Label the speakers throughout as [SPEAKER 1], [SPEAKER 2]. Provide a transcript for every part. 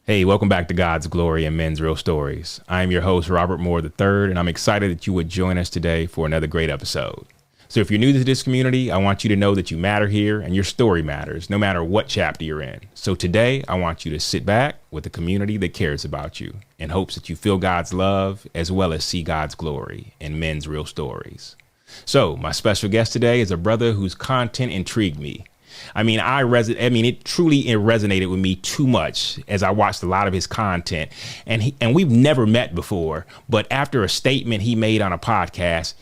[SPEAKER 1] Hey, welcome back to God's Glory and Men's Real Stories. I am your host, Robert Moore III, and I'm excited that you would join us today for another great episode. So if you're new to this community, I want you to know that you matter here and your story matters, no matter what chapter you're in. So today, I want you to sit back with a community that cares about you in hopes that you feel God's love as well as see God's glory in men's real stories. So my special guest today is a brother whose content intrigued me. It truly resonated with me too much as I watched a lot of his content, and we've never met before. But after a statement he made on a podcast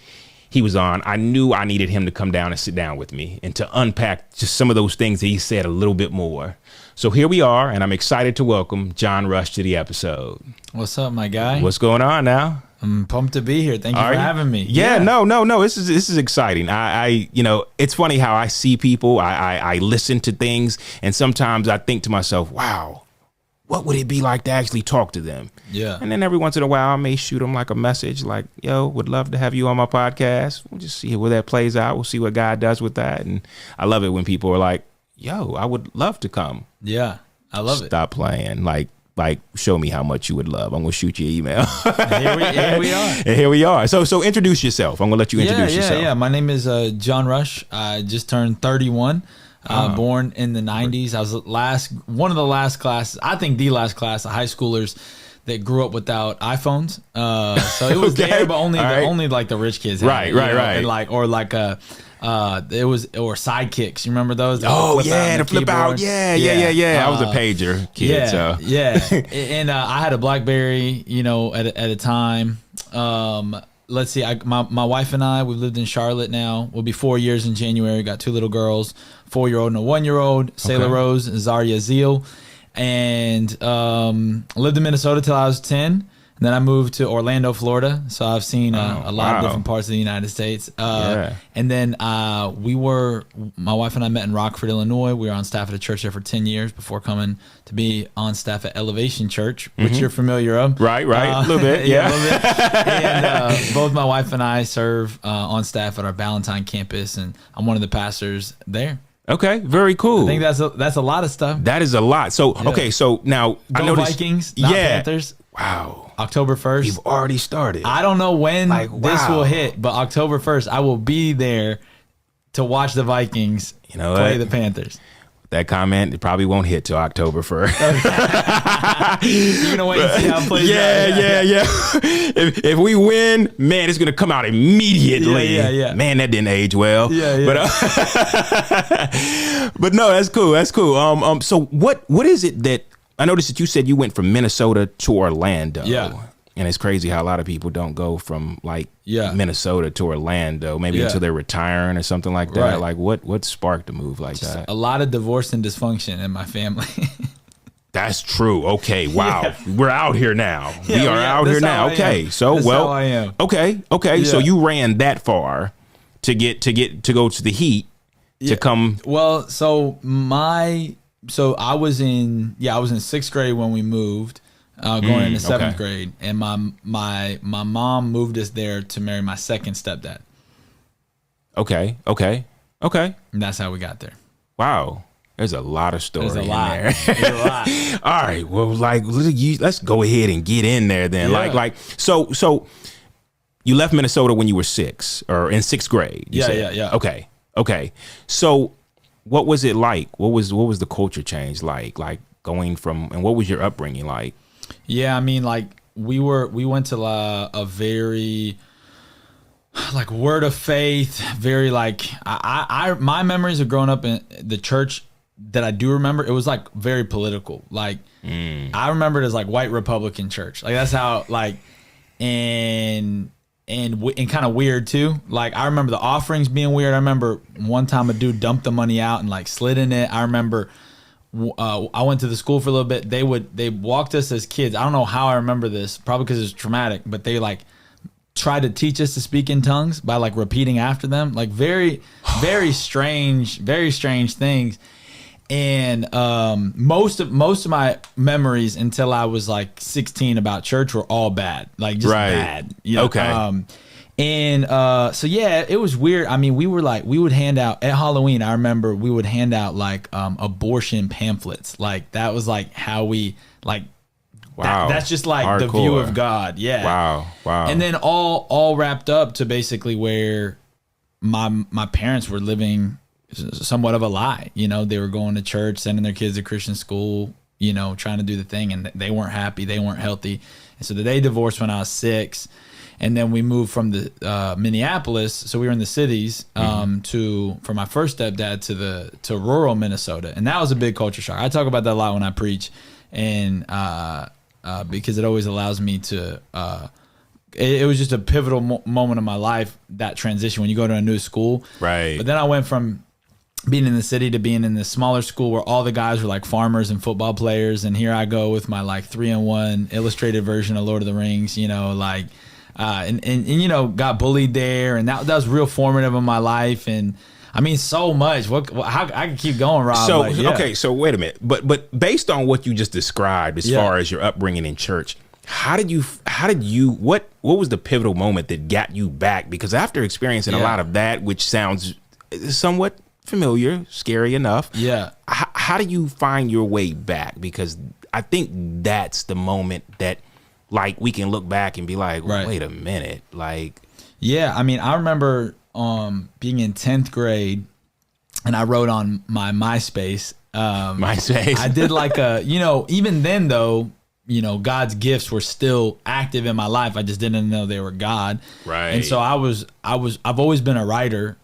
[SPEAKER 1] he was on, I knew I needed him to come down and sit down with me and to unpack just some of those things that he said a little bit more. So here we are, and I'm excited to welcome Jon Rush to the episode.
[SPEAKER 2] What's up, my guy?
[SPEAKER 1] What's going on now?
[SPEAKER 2] I'm pumped to be here. Thank you for having me.
[SPEAKER 1] Yeah. No. This is exciting. It's funny how I see people. I listen to things, and sometimes I think to myself, wow, what would it be like to actually talk to them?
[SPEAKER 2] Yeah.
[SPEAKER 1] And then every once in a while, I may shoot them like a message like, yo, would love to have you on my podcast. We'll just see where that plays out. We'll see what God does with that. And I love it when people are like, yo, I would love to come.
[SPEAKER 2] Yeah, I love it.
[SPEAKER 1] Stop playing. Like, show me how much you would love. I'm going to shoot you an email.
[SPEAKER 2] Here we are.
[SPEAKER 1] And here we are. So introduce yourself. I'm going to let you introduce yourself.
[SPEAKER 2] Yeah. My name is Jon Rush. I just turned 31. Born in the 90s. I was one of the last classes, I think the last class of high schoolers that grew up without iPhones. So it was there, but only like the rich kids.
[SPEAKER 1] Right.
[SPEAKER 2] And or sidekicks. You remember those?
[SPEAKER 1] Oh yeah, the flip out. Yeah. I was a pager kid.
[SPEAKER 2] And I had a BlackBerry. At a time. Let's see. My wife and I, we've lived in Charlotte now. We'll be 4 years in January. Got two little girls, 4-year-old and a 1-year-old, Sailor Rose and Zaria Zeal. And lived in Minnesota till I was 10. And then I moved to Orlando, Florida. So I've seen a lot of different parts of the United States. And then my wife and I met in Rockford, Illinois. We were on staff at a church there for 10 years before coming to be on staff at Elevation Church, which you're familiar of.
[SPEAKER 1] Right. A little bit. Yeah.
[SPEAKER 2] A little bit. And both my wife and I serve on staff at our Ballantyne campus, and I'm one of the pastors there.
[SPEAKER 1] Okay, very cool.
[SPEAKER 2] I think that's a lot of stuff.
[SPEAKER 1] That is a lot. So, okay, so now
[SPEAKER 2] I know Vikings, not Panthers.
[SPEAKER 1] Wow.
[SPEAKER 2] October 1st.
[SPEAKER 1] You've already started.
[SPEAKER 2] I don't know when this will hit, but October 1st, I will be there to watch the Vikings play the Panthers.
[SPEAKER 1] That comment, it probably won't hit till October 1st.
[SPEAKER 2] You're going to wait and see how it plays out.
[SPEAKER 1] Yeah. If we win, man, it's going to come out immediately.
[SPEAKER 2] Yeah.
[SPEAKER 1] Man, that didn't age well.
[SPEAKER 2] Yeah.
[SPEAKER 1] But no, that's cool. So what is it that, I noticed that you said you went from Minnesota to Orlando.
[SPEAKER 2] Yeah.
[SPEAKER 1] And it's crazy how a lot of people don't go from Minnesota to Orlando, maybe until they're retiring or something like that.
[SPEAKER 2] Right.
[SPEAKER 1] Like what sparked a move like that?
[SPEAKER 2] A lot of divorce and dysfunction in my family.
[SPEAKER 1] That's true. Okay. Wow. Yeah. We're out here now. We are out here now. Okay. So,
[SPEAKER 2] that's how I am.
[SPEAKER 1] Okay. Yeah. So you ran that far to go to the Heat to come.
[SPEAKER 2] Well, so I was in 6th grade when we moved. Going into 7th grade, and my mom moved us there to marry my second stepdad.
[SPEAKER 1] Okay.
[SPEAKER 2] And that's how we got there.
[SPEAKER 1] Wow, there's a lot of story.
[SPEAKER 2] There's a lot.
[SPEAKER 1] All right, well, let's go ahead and get in there then.
[SPEAKER 2] Yeah.
[SPEAKER 1] So you left Minnesota when you were 6 or in 6th grade.
[SPEAKER 2] Yeah.
[SPEAKER 1] Okay. So what was it like? What was the culture change like? Like going from, and what was your upbringing like?
[SPEAKER 2] Yeah, I mean, we went to a very word of faith, very my memories of growing up in the church that I do remember, it was very political. I remember it as white Republican church. That's how and kind of weird too. I remember the offerings being weird. I remember one time a dude dumped the money out and slid in it. I remember I went to the school for a little bit. They walked us as kids. I don't know how I remember this, probably because it's traumatic, but they tried to teach us to speak in tongues by repeating after them. Very, very strange things. And most of my memories until I was 16 about church were all bad, just bad.
[SPEAKER 1] Okay.
[SPEAKER 2] And so yeah, it was weird. I mean, we would hand out at Halloween. I remember we would hand out like abortion pamphlets. Like that was like how we like.
[SPEAKER 1] Wow,
[SPEAKER 2] that's just like
[SPEAKER 1] hardcore.
[SPEAKER 2] The view of God. Yeah.
[SPEAKER 1] Wow.
[SPEAKER 2] And then all wrapped up to basically where my parents were living somewhat of a lie. You know, they were going to church, sending their kids to Christian school, you know, trying to do the thing, and they weren't happy, they weren't healthy. And so they divorced when I was 6, and then we moved from the Minneapolis, so we were in the cities for my first stepdad to rural Minnesota, and that was a big culture shock. I talk about that a lot when I preach, and because it always allows me to. It was just a pivotal moment of my life, that transition when you go to a new school.
[SPEAKER 1] Right.
[SPEAKER 2] But then I went from being in the city to being in this smaller school where all the guys were like farmers and football players. And here I go with my like 3-in-1 illustrated version of Lord of the Rings, you know, like, and you know, got bullied there. And that was real formative in my life. And I mean, so much. How I can keep going, Rob.
[SPEAKER 1] So,
[SPEAKER 2] like, yeah.
[SPEAKER 1] Okay. So wait a minute. But based on what you just described, as far as your upbringing in church, what was the pivotal moment that got you back? Because after experiencing a lot of that, which sounds somewhat familiar, scary enough.
[SPEAKER 2] Yeah.
[SPEAKER 1] How do you find your way back? Because I think that's the moment that like we can look back and be like, wait a minute. Like,
[SPEAKER 2] yeah, I mean, I remember being in 10th grade and I wrote on my MySpace.
[SPEAKER 1] MySpace.
[SPEAKER 2] I did like even then though, you know, God's gifts were still active in my life. I just didn't know they were God.
[SPEAKER 1] Right.
[SPEAKER 2] And so I've always been a writer.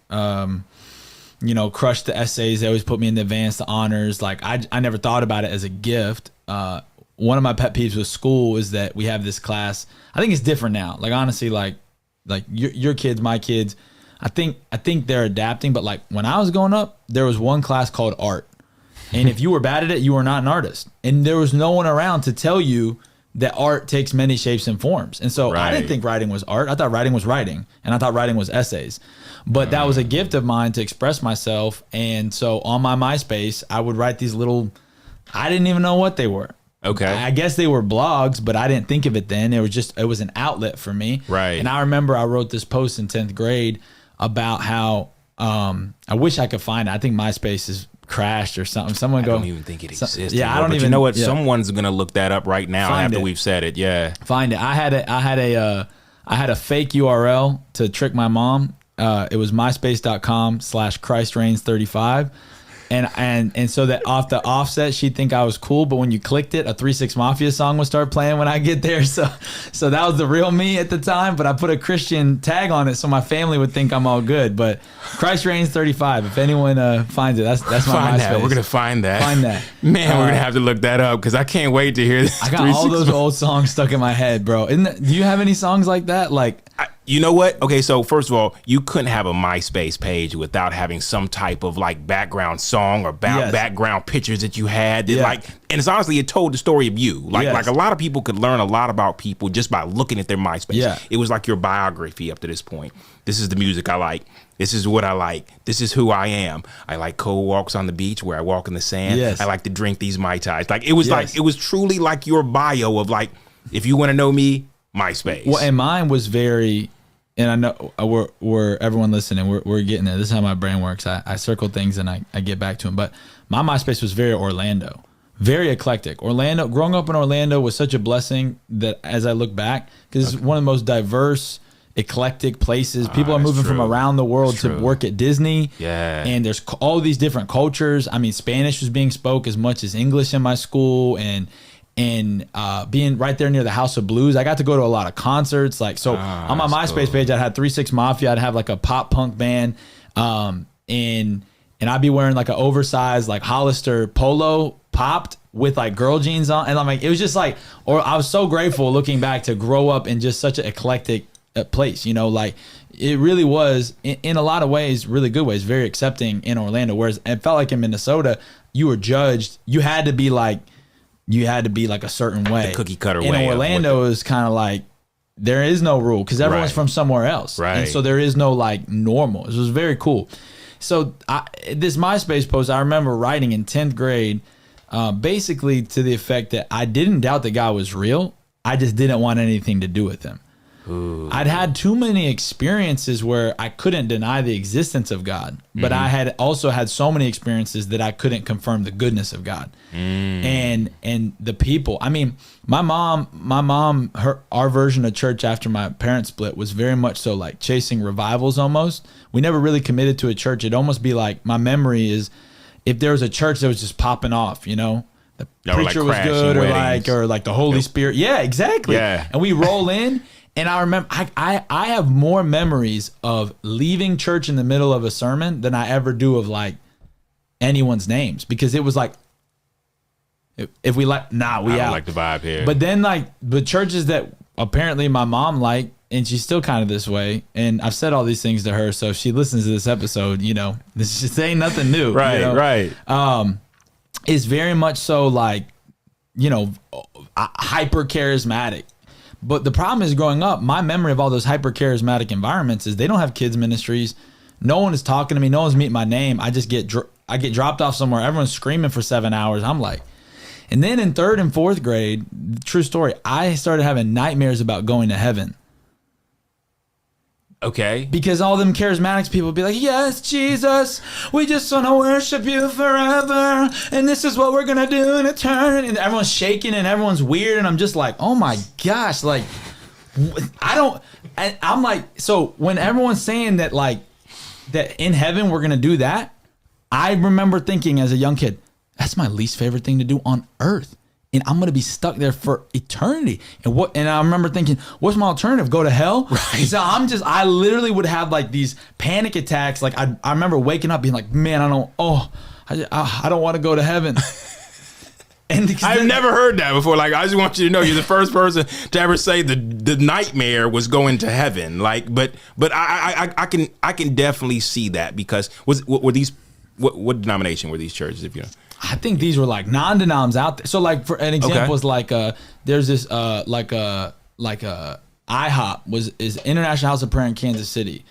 [SPEAKER 2] You know, crushed the essays. They always put me in the advanced honors. Like I never thought about it as a gift. One of my pet peeves with school is that we have this class. I think it's different now. Like honestly, like your kids, my kids, I think they're adapting. But like when I was growing up, there was one class called art. And if you were bad at it, you were not an artist. And there was no one around to tell you that art takes many shapes and forms. And so I didn't think writing was art. I thought writing was writing. And I thought writing was essays. But that was a gift of mine to express myself. And so on my MySpace, I would write these little, I didn't even know what they were.
[SPEAKER 1] Okay.
[SPEAKER 2] I guess they were blogs, but I didn't think of it then. It was an outlet for me.
[SPEAKER 1] Right.
[SPEAKER 2] And I remember I wrote this post in 10th grade about how I wish I could find it. I think MySpace is crashed or something. I
[SPEAKER 1] don't even think it exists.
[SPEAKER 2] Yeah, I don't even.
[SPEAKER 1] You know what? Yeah. Someone's gonna look that up right now after we've said it. Yeah,
[SPEAKER 2] find it. I had a fake URL to trick my mom. It was myspace.com/ChristReigns35. And so that off the offset, she'd think I was cool. But when you clicked it, a 3 6 Mafia song would start playing when I get there. So that was the real me at the time. But I put a Christian tag on it so my family would think I'm all good. But Christ Reigns 35. If anyone finds it, that's my MySpace.
[SPEAKER 1] That. We're gonna find that.
[SPEAKER 2] Find that.
[SPEAKER 1] Man, we're gonna have to look that up because I can't wait to hear this.
[SPEAKER 2] I got all those old songs stuck in my head, bro. Do you have any songs like that? Like.
[SPEAKER 1] You know what? Okay, so first of all, you couldn't have a MySpace page without having some type of like background song or background pictures that you had. That, like, and it's honestly, it told the story of you. Like a lot of people could learn a lot about people just by looking at their MySpace. Yeah. It was like your biography up to this point. This is the music I like. This is what I like. This is who I am. I like cold walks on the beach where I walk in the sand. Yes. I like to drink these Mai Tais. Like it was like it was truly like your bio of like, if you want to know me, MySpace.
[SPEAKER 2] Well, and mine was very. And I know we're everyone listening, we're getting there. This is how my brain works. I circle things and I get back to them. But my MySpace was very Orlando, very eclectic. Orlando, growing up in Orlando was such a blessing that as I look back, because it's one of the most diverse, eclectic places. People are moving from around the world to work at Disney.
[SPEAKER 1] Yeah.
[SPEAKER 2] And there's all these different cultures. I mean, Spanish was being spoke as much as English in my school, and being right there near the House of Blues, I got to go to a lot of concerts. Like, so on my MySpace page, I had 3 6 Mafia. I'd have like a pop punk band, and I'd be wearing like an oversized like Hollister polo popped with like girl jeans on, and I'm like, it was just like, or I was so grateful looking back to grow up in just such an eclectic place. You know, like it really was in a lot of ways, really good ways, very accepting in Orlando. Whereas it felt like in Minnesota, you were judged. You had to be like a certain way.
[SPEAKER 1] The cookie cutter way.
[SPEAKER 2] In Orlando is kind of like, there is no rule because everyone's from somewhere else.
[SPEAKER 1] Right.
[SPEAKER 2] And so there is no like normal. It was very cool. So this MySpace post, I remember writing in 10th grade, basically to the effect that I didn't doubt that God was real. I just didn't want anything to do with him. I'd had too many experiences where I couldn't deny the existence of God, but I had also had so many experiences that I couldn't confirm the goodness of God. And the people, I mean, my mom, our version of church after my parents split was very much so like chasing revivals almost. We never really committed to a church. It'd almost be like, my memory is if there was a church that was just popping off, you know, the preacher was good, or like the Holy Spirit. Yeah, exactly.
[SPEAKER 1] Yeah.
[SPEAKER 2] And we roll in. And I remember, I have more memories of leaving church in the middle of a sermon than I ever do of like anyone's names, because it was like, if we like, we
[SPEAKER 1] I don't
[SPEAKER 2] out.
[SPEAKER 1] like the vibe here.
[SPEAKER 2] But then like the churches that apparently my mom liked, and she's still kind of this way, and I've said all these things to her, so if she listens to this episode, you know, this just ain't nothing new.
[SPEAKER 1] Right,
[SPEAKER 2] you know?
[SPEAKER 1] right.
[SPEAKER 2] Is very much so like, you know, hyper charismatic. But the problem is, growing up, my memory of all those hyper charismatic environments is they don't have kids ministries. No one is talking to me. No one's meeting my name. I just get dropped off somewhere. Everyone's screaming for 7 hours. I'm like, and then in 3rd and 4th grade, true story, I started having nightmares about going to heaven.
[SPEAKER 1] Okay.
[SPEAKER 2] Because all them charismatics people would be like, yes, Jesus, we just want to worship you forever. And this is what we're going to do in eternity. And everyone's shaking and everyone's weird. And I'm just like, oh my gosh, like, I'm like, so when everyone's saying that, like, that in heaven we're going to do that, I remember thinking as a young kid, that's my least favorite thing to do on earth. And I'm going to be stuck there for eternity. And I remember thinking, what's my alternative? Go to hell? Right. So I literally would have like these panic attacks. Like I remember waking up being like, man, I don't want to go to heaven. And
[SPEAKER 1] I've never heard that before. Like, I just want you to know, you're the first person to ever say the nightmare was going to heaven. Like, but I can definitely see that, because were these, what denomination were these churches, if you know?
[SPEAKER 2] I think these were like non-denoms out there. So like, for an example, is like there's this like IHOP is International House of Prayer in Kansas City.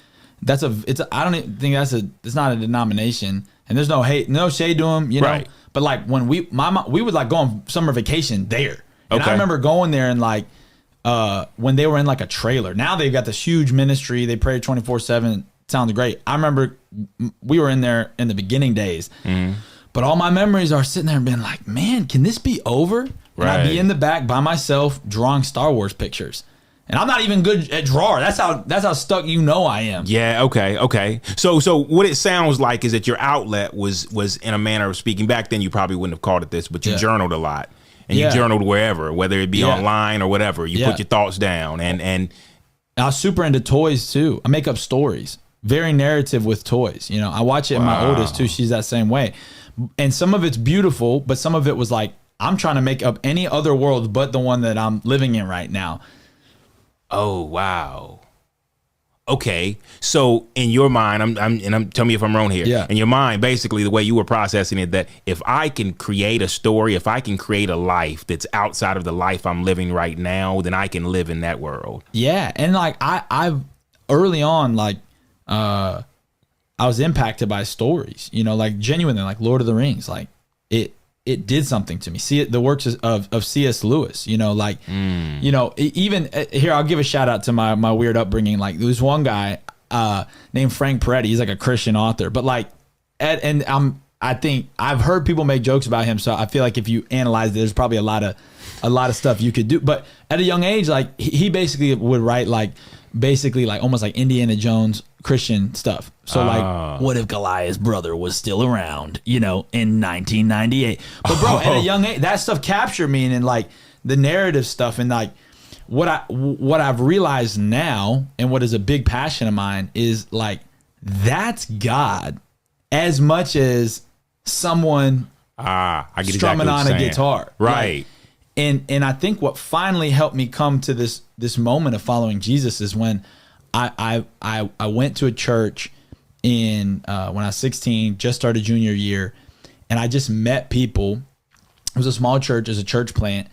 [SPEAKER 2] I don't even think it's not a denomination, and there's no shade to them, you know.
[SPEAKER 1] Right.
[SPEAKER 2] But like when we would like go on summer vacation there, and I remember going there and like when they were in like a trailer. Now they've got this huge ministry. They pray 24/7. Sounds great. I remember we were in there in the beginning days. Mm-hmm. But all my memories are sitting there and being like, man, can this be over? And I'd be in the back by myself drawing Star Wars pictures. And I'm not even good at drawing. That's how stuck I am.
[SPEAKER 1] Yeah, okay. So what it sounds like is that your outlet was in a manner of speaking. Back then you probably wouldn't have called it this, but you journaled a lot. And you journaled wherever, whether it be online or whatever. You put your thoughts down. And
[SPEAKER 2] I was super into toys too. I make up stories. Very narrative with toys. You know, I watch it in my oldest too. She's that same way. And some of it's beautiful, but some of it was like, I'm trying to make up any other world but the one that I'm living in right now.
[SPEAKER 1] Oh, wow. Okay. So in your mind, tell me if I'm wrong here.
[SPEAKER 2] Yeah.
[SPEAKER 1] In your mind, basically the way you were processing it, that if I can create a story, if I can create a life that's outside of the life I'm living right now, then I can live in that world.
[SPEAKER 2] Yeah. And like I've early on, like, I was impacted by stories, you know, like genuinely, like Lord of the Rings, like it did something to me. See it, the works of C.S. Lewis, you know, like, you know, even here, I'll give a shout out to my weird upbringing. Like there was one guy named Frank Peretti. He's like a Christian author, but like, I think I've heard people make jokes about him. So I feel like if you analyze it, there's probably a lot of stuff you could do. But at a young age, like he basically would write like almost like Indiana Jones Christian stuff. So like, what if Goliath's brother was still around, you know, in 1998? But bro, at a young age, that stuff captured me, and like the narrative stuff, and like what I've realized now, and what is a big passion of mine, is like that's God as much as someone
[SPEAKER 1] I get
[SPEAKER 2] strumming
[SPEAKER 1] exactly
[SPEAKER 2] on a guitar,
[SPEAKER 1] right?
[SPEAKER 2] Like, and I think what finally helped me come to this moment of following Jesus is when I went to a church when I was 16, just started junior year, and I just met people. It was a small church, as a church plant,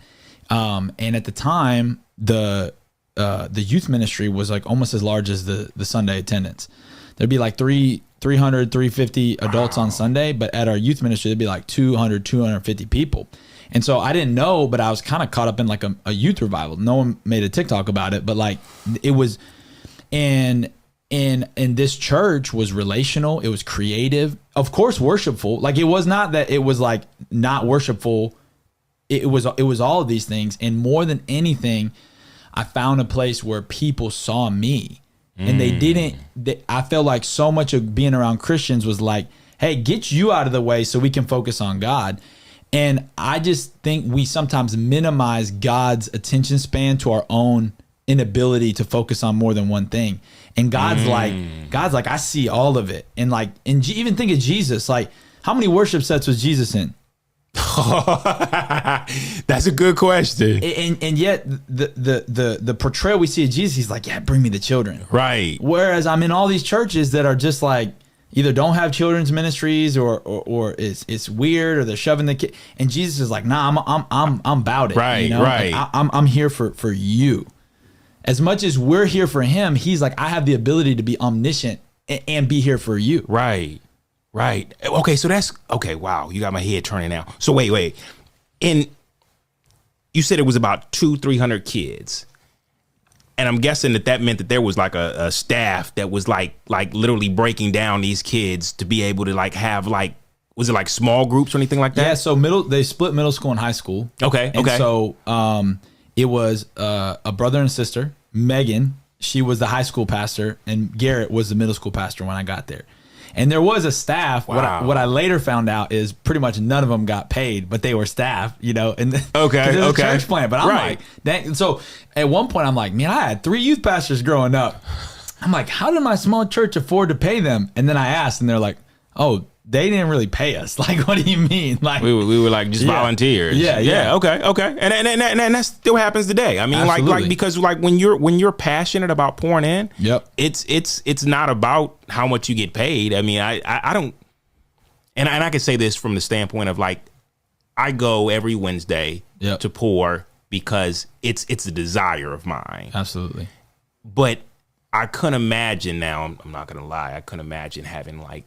[SPEAKER 2] and at the time the youth ministry was like almost as large as the Sunday attendance. There'd be like three 300, 350 adults on Sunday, but at our youth ministry, there'd be like 200, 250 people. And so I didn't know, but I was kind of caught up in like a youth revival. No one made a TikTok about it, but like it was in this church was relational. It was creative, of course, worshipful. Like it was not that it was like not worshipful. It was all of these things. And more than anything, I found a place where people saw me. And I felt like so much of being around Christians was like, hey, get you out of the way so we can focus on God. And I just think we sometimes minimize God's attention span to our own inability to focus on more than one thing. And God's like, I see all of it. And like, and even think of Jesus, like how many worship sets was Jesus in?
[SPEAKER 1] That's a good question.
[SPEAKER 2] And yet the portrayal we see of Jesus, he's like, yeah, bring me the children.
[SPEAKER 1] Right.
[SPEAKER 2] Whereas I'm in all these churches that are just like either don't have children's ministries or it's weird or they're shoving the kid. And Jesus is like, nah, I'm about it.
[SPEAKER 1] Right.
[SPEAKER 2] You know?
[SPEAKER 1] Right.
[SPEAKER 2] Like, I'm here for you. As much as we're here for him, he's like, I have the ability to be omniscient and be here for you.
[SPEAKER 1] Right. Right. Okay. So that's okay. Wow. You got my head turning now. So wait. And you said it was about 200-300 kids. And I'm guessing that meant that there was like a staff that was like literally breaking down these kids to be able to like have like, was it like small groups or anything like that?
[SPEAKER 2] Yeah. So they split middle school and high school.
[SPEAKER 1] Okay.
[SPEAKER 2] And so it was a brother and sister, Megan. She was the high school pastor and Garrett was the middle school pastor when I got there. And there was a staff.
[SPEAKER 1] Wow.
[SPEAKER 2] What I later found out is pretty much none of them got paid, but they were staff, you know. And
[SPEAKER 1] okay,
[SPEAKER 2] it was a church plant. But I'm like, dang. So at one point, I'm like, man, I had 3 youth pastors growing up. I'm like, how did my small church afford to pay them? And then I asked, and they're like, oh, they didn't really pay us. Like, what do you mean? Like
[SPEAKER 1] we were like just volunteers.
[SPEAKER 2] Yeah.
[SPEAKER 1] Okay. And that still happens today. I mean,
[SPEAKER 2] Absolutely.
[SPEAKER 1] like because like when you're passionate about pouring in,
[SPEAKER 2] Yep.
[SPEAKER 1] It's not about how much you get paid. I mean, I don't, and I can say this from the standpoint of like, I go every Wednesday to pour because it's a desire of mine.
[SPEAKER 2] Absolutely.
[SPEAKER 1] But I couldn't imagine now. I'm not gonna lie. I couldn't imagine having like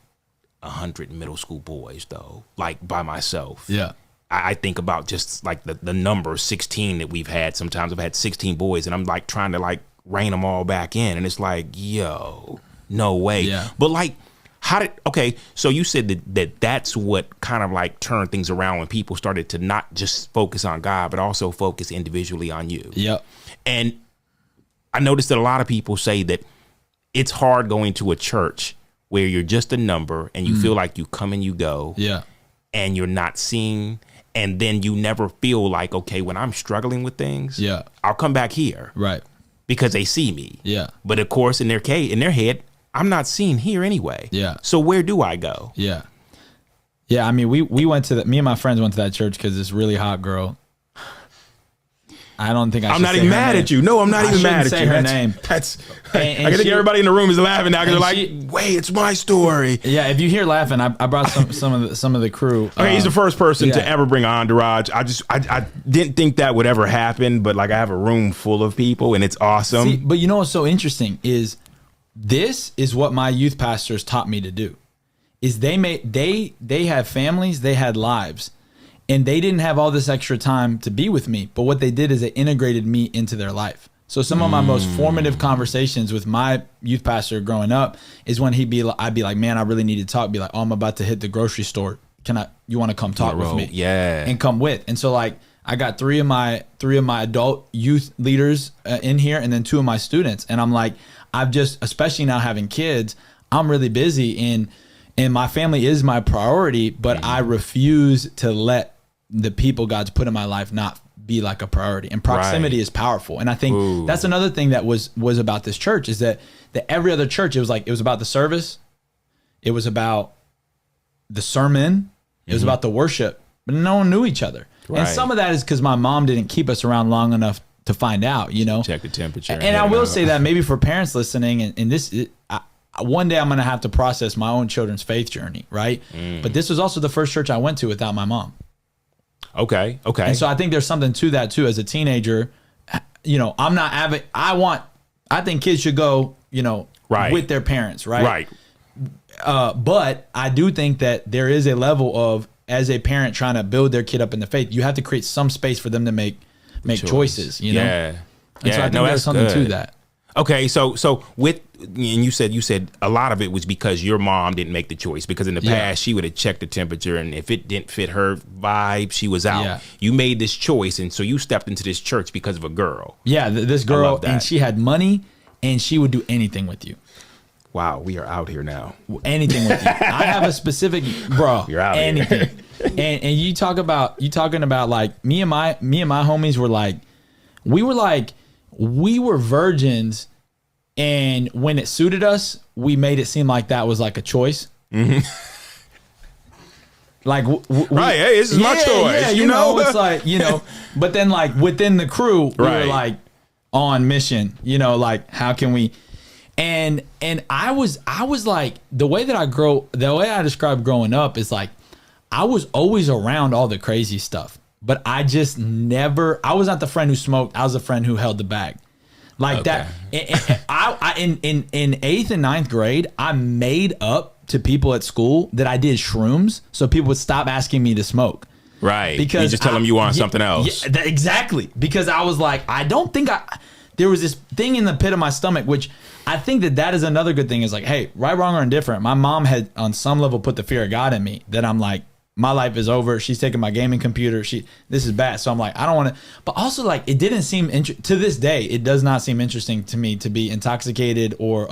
[SPEAKER 1] 100 middle school boys though, like by myself.
[SPEAKER 2] Yeah.
[SPEAKER 1] I think about just like the number 16 that we've had. Sometimes I've had 16 boys and I'm like trying to like rein them all back in. And it's like, yo, no way.
[SPEAKER 2] Yeah.
[SPEAKER 1] But like, so you said that's what kind of like turned things around when people started to not just focus on God, but also focus individually on you.
[SPEAKER 2] Yep.
[SPEAKER 1] And I noticed that a lot of people say that it's hard going to a church where you're just a number and you feel like you come and you go.
[SPEAKER 2] Yeah.
[SPEAKER 1] And you're not seen. And then you never feel like, okay, when I'm struggling with things, I'll come back here.
[SPEAKER 2] Right.
[SPEAKER 1] Because they see me.
[SPEAKER 2] Yeah.
[SPEAKER 1] But of course, in their head, I'm not seen here anyway.
[SPEAKER 2] Yeah.
[SPEAKER 1] So where do I go?
[SPEAKER 2] Yeah. Yeah. I mean, we went to me and my friends went to that church because this really hot girl. I don't think
[SPEAKER 1] I'm not even mad at you. No, I'm not even mad at you.
[SPEAKER 2] Say her name.
[SPEAKER 1] That's. I think everybody in the room is laughing now because they're like, "Wait, it's my story."
[SPEAKER 2] Yeah, if you hear laughing, I brought some of the crew.
[SPEAKER 1] Okay, he's the first person to ever bring an entourage. I didn't think that would ever happen, but like I have a room full of people and it's awesome.
[SPEAKER 2] See, but you know what's so interesting is this is what my youth pastors taught me to do. Is they have families, they had lives. And they didn't have all this extra time to be with me. But what they did is they integrated me into their life. So some of my most formative conversations with my youth pastor growing up is when I'd be like, man, I really need to talk. Be like, oh, I'm about to hit the grocery store. You want to come talk with me?
[SPEAKER 1] Yeah.
[SPEAKER 2] And come with. And so like, I got three of my adult youth leaders in here and then 2 of my students. And I'm like, especially now having kids, I'm really busy and my family is my priority, but I refuse to let the people God's put in my life not be like a priority. And proximity is powerful. And I think that's another thing that was about this church is that every other church, it was about the service. It was about the sermon. It was about the worship, but no one knew each other. Right. And some of that is because my mom didn't keep us around long enough to find out, you know,
[SPEAKER 1] check the temperature.
[SPEAKER 2] And I will say that maybe for parents listening and this, one day I'm going to have to process my own children's faith journey. Right. But this was also the first church I went to without my mom.
[SPEAKER 1] Okay.
[SPEAKER 2] And so I think there's something to that too. As a teenager, you know, I'm not I think kids should go, you know, with their parents. Right. But I do think that there is a level of, as a parent trying to build their kid up in the faith, you have to create some space for them to make choices, you know?
[SPEAKER 1] Yeah.
[SPEAKER 2] And so I think there's something to that.
[SPEAKER 1] Okay, so with, and you said a lot of it was because your mom didn't make the choice, because in the past she would have checked the temperature, and if it didn't fit her vibe, she was out. Yeah. You made this choice, and so you stepped into this church because of a girl. Yeah,
[SPEAKER 2] this girl, and she had money, and she would do anything with you.
[SPEAKER 1] Wow, we are out here now.
[SPEAKER 2] Anything with you. I have a specific, bro.
[SPEAKER 1] You're out
[SPEAKER 2] anything.
[SPEAKER 1] Here.
[SPEAKER 2] and you talking about like me and my homies were like, we were virgins, and when it suited us, we made it seem like that was like a choice. Mm-hmm. Like,
[SPEAKER 1] right? Hey, this is my choice.
[SPEAKER 2] Yeah, you know, it's like, you know. But then, like within the crew, we were like on mission. You know, like how can we? And I was like, the way I describe growing up is like, I was always around all the crazy stuff. But I just never, I was not the friend who smoked. I was the friend who held the bag. Like that. In 8th and 9th grade, I made up to people at school that I did shrooms so people would stop asking me to smoke.
[SPEAKER 1] Right. Because you just tell them you want something else.
[SPEAKER 2] Yeah, exactly. Because I was like, there was this thing in the pit of my stomach, which I think that is another good thing, is like, hey, right, wrong, or indifferent. My mom had on some level put the fear of God in me, that I'm like, my life is over. She's taking my gaming computer. This is bad. So I'm like, I don't want to. But also, like, it didn't seem to this day, it does not seem interesting to me to be intoxicated or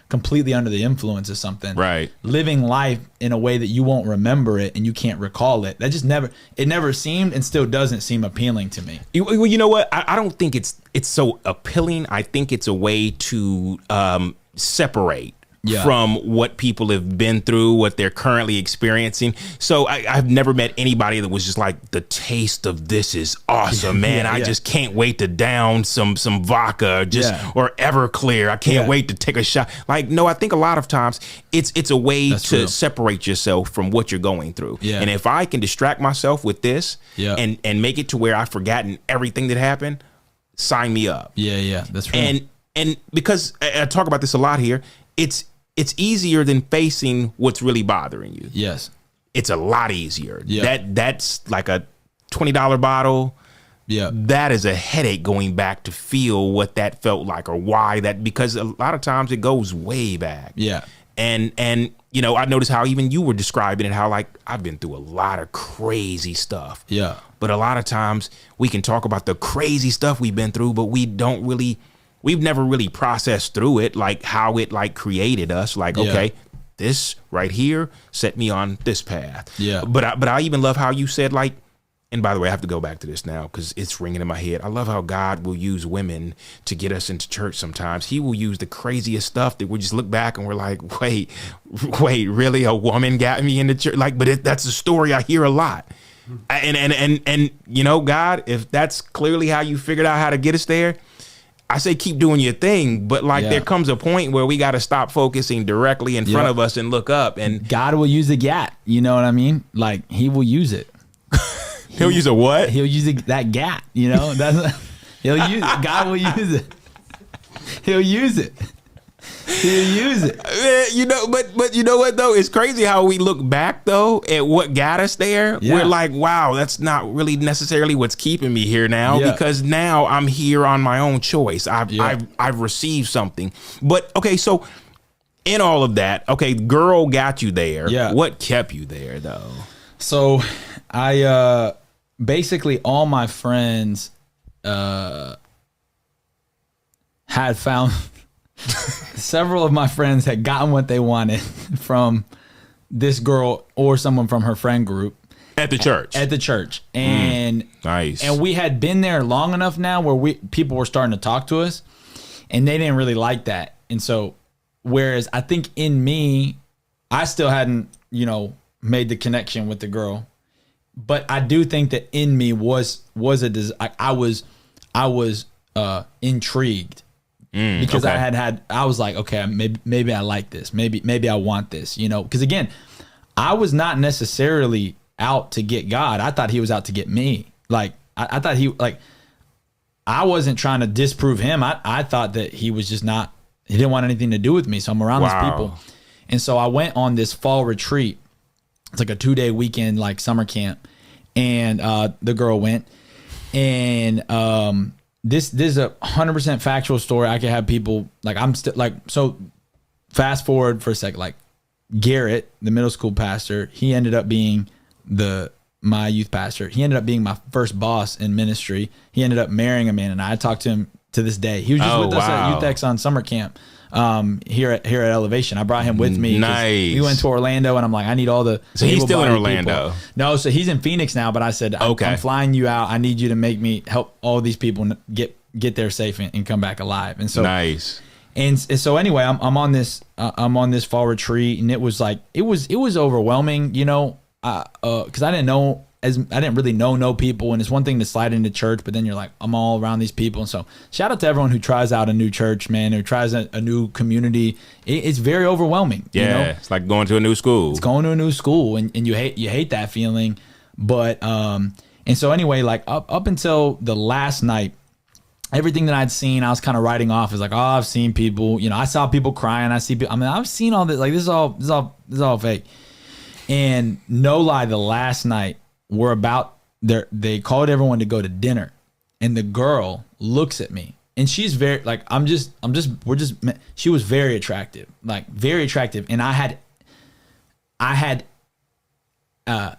[SPEAKER 2] completely under the influence of something.
[SPEAKER 1] Right.
[SPEAKER 2] Living life in a way that you won't remember it and you can't recall it. That just never seemed, and still doesn't seem appealing to me.
[SPEAKER 1] Well, you know what? I don't think it's so appealing. I think it's a way to separate. Yeah. From what people have been through, what they're currently experiencing. So I've never met anybody that was just like, the taste of this is awesome, man. I just can't wait to down some vodka or Everclear. I can't wait to take a shot. Like, no, I think a lot of times it's a way to separate yourself from what you're going through. Yeah. And if I can distract myself with this and make it to where I've forgotten everything that happened, sign me up.
[SPEAKER 2] Yeah, that's right.
[SPEAKER 1] And because I talk about this a lot here, it's easier than facing what's really bothering you.
[SPEAKER 2] Yes.
[SPEAKER 1] It's a lot easier. Yeah. That's like a $20 bottle. Yeah. That is a headache going back to feel what that felt like, or why that, because a lot of times it goes way back.
[SPEAKER 2] Yeah.
[SPEAKER 1] And you know, I noticed how even you were describing it, how like I've been through a lot of crazy stuff.
[SPEAKER 2] Yeah.
[SPEAKER 1] But a lot of times we can talk about the crazy stuff we've been through, but we've never really processed through it, like how it like created us. Like, okay, this right here set me on this path.
[SPEAKER 2] Yeah.
[SPEAKER 1] But I even love how you said, like, and by the way, I have to go back to this now because it's ringing in my head. I love how God will use women to get us into church sometimes. He will use the craziest stuff that we just look back and we're like, wait, really? A woman got me into church? Like, but that's a story I hear a lot. And you know, God, if that's clearly how you figured out how to get us there, I say keep doing your thing, but like there comes a point where we got to stop focusing directly in front of us and look up. And
[SPEAKER 2] God will use the gat. You know what I mean? Like, he will use it.
[SPEAKER 1] He'll use a what?
[SPEAKER 2] He'll use that gat. You know, he'll use it. God will use it. He'll use it. He'll use it.
[SPEAKER 1] You know, but you know what though? It's crazy how we look back though at what got us there. Yeah. We're like, wow, that's not really necessarily what's keeping me here now, because now I'm here on my own choice. I've received something. But okay, so in all of that, okay, girl got you there. Yeah. What kept you there though?
[SPEAKER 2] So I basically all my friends had found. Several of my friends had gotten what they wanted from this girl or someone from her friend group
[SPEAKER 1] at the church.
[SPEAKER 2] And
[SPEAKER 1] nice.
[SPEAKER 2] And we had been there long enough now where people were starting to talk to us, and they didn't really like that. And so, whereas I think in me, I still hadn't, you know, made the connection with the girl, but I do think that in me was I was intrigued. Because okay. I was like, okay, maybe I like this. Maybe I want this, you know? Because again, I was not necessarily out to get God. I thought he was out to get me. Like, I thought I wasn't trying to disprove him. I thought that he was just he didn't want anything to do with me. So I'm around these people. And so I went on this fall retreat. It's like a 2-day weekend, like summer camp. And the girl went. And this is a 100% factual story. I could have people like, I'm still like, so fast forward for a second, like Garrett, the middle school pastor, he ended up being my youth pastor. He ended up being my first boss in ministry. He ended up marrying Amanda, and I talk to him to this day. He was just with us at Youth X on summer camp here at Elevation. I brought him with me.
[SPEAKER 1] Nice.
[SPEAKER 2] We went to Orlando, and I'm like, I need all the
[SPEAKER 1] So he's still in Orlando?
[SPEAKER 2] People. No, so he's in Phoenix now, but I said, I'm flying you out. I need you to make me help all these people get there safe and come back alive. And so nice. And so anyway, I'm on this fall retreat, and it was like it was overwhelming, you know, because I didn't really know people, and it's one thing to slide into church, but then you're like, I'm all around these people. And so shout out to everyone who tries out a new church, man, who tries a new community. It's very overwhelming.
[SPEAKER 1] Yeah, you know? It's like going to a new school.
[SPEAKER 2] It's going to a new school, and you hate that feeling. But and so anyway, like up until the last night, everything that I'd seen, I was kind of writing off as like, oh, I've seen people, you know, I saw people crying. I've seen all this, like this is all fake. And no lie, the last night we're about there, they called everyone to go to dinner, and the girl looks at me, and she's very like, she was very attractive, and I had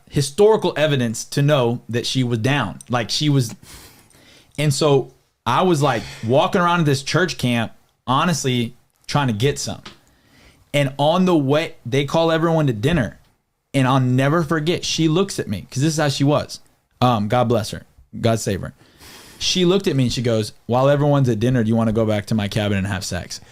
[SPEAKER 2] historical evidence to know that she was down, like she was, and so I was like walking around this church camp, honestly trying to get some, and on the way they call everyone to dinner. And I'll never forget, she looks at me, because this is how she was. God bless her. God save her. She looked at me and she goes, while everyone's at dinner, do you want to go back to my cabin and have sex?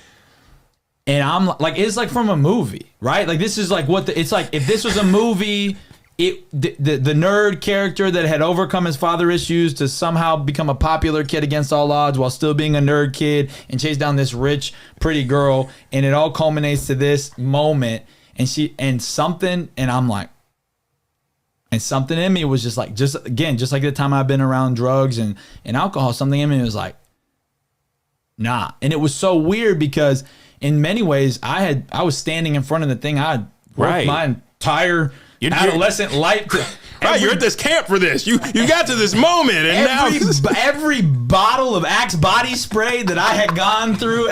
[SPEAKER 2] And I'm like, it's like from a movie, right? Like this is like it's like if this was a movie, the nerd character that had overcome his father issues to somehow become a popular kid against all odds while still being a nerd kid and chase down this rich, pretty girl. And it all culminates to this moment. And something in me was just like the time I've been around drugs and alcohol, something in me was like, nah. And it was so weird because in many ways I was standing in front of the thing I had worked my entire adolescent life to.
[SPEAKER 1] You're at this camp for this. You got to this moment, and
[SPEAKER 2] every bottle of Axe body spray that I had gone through,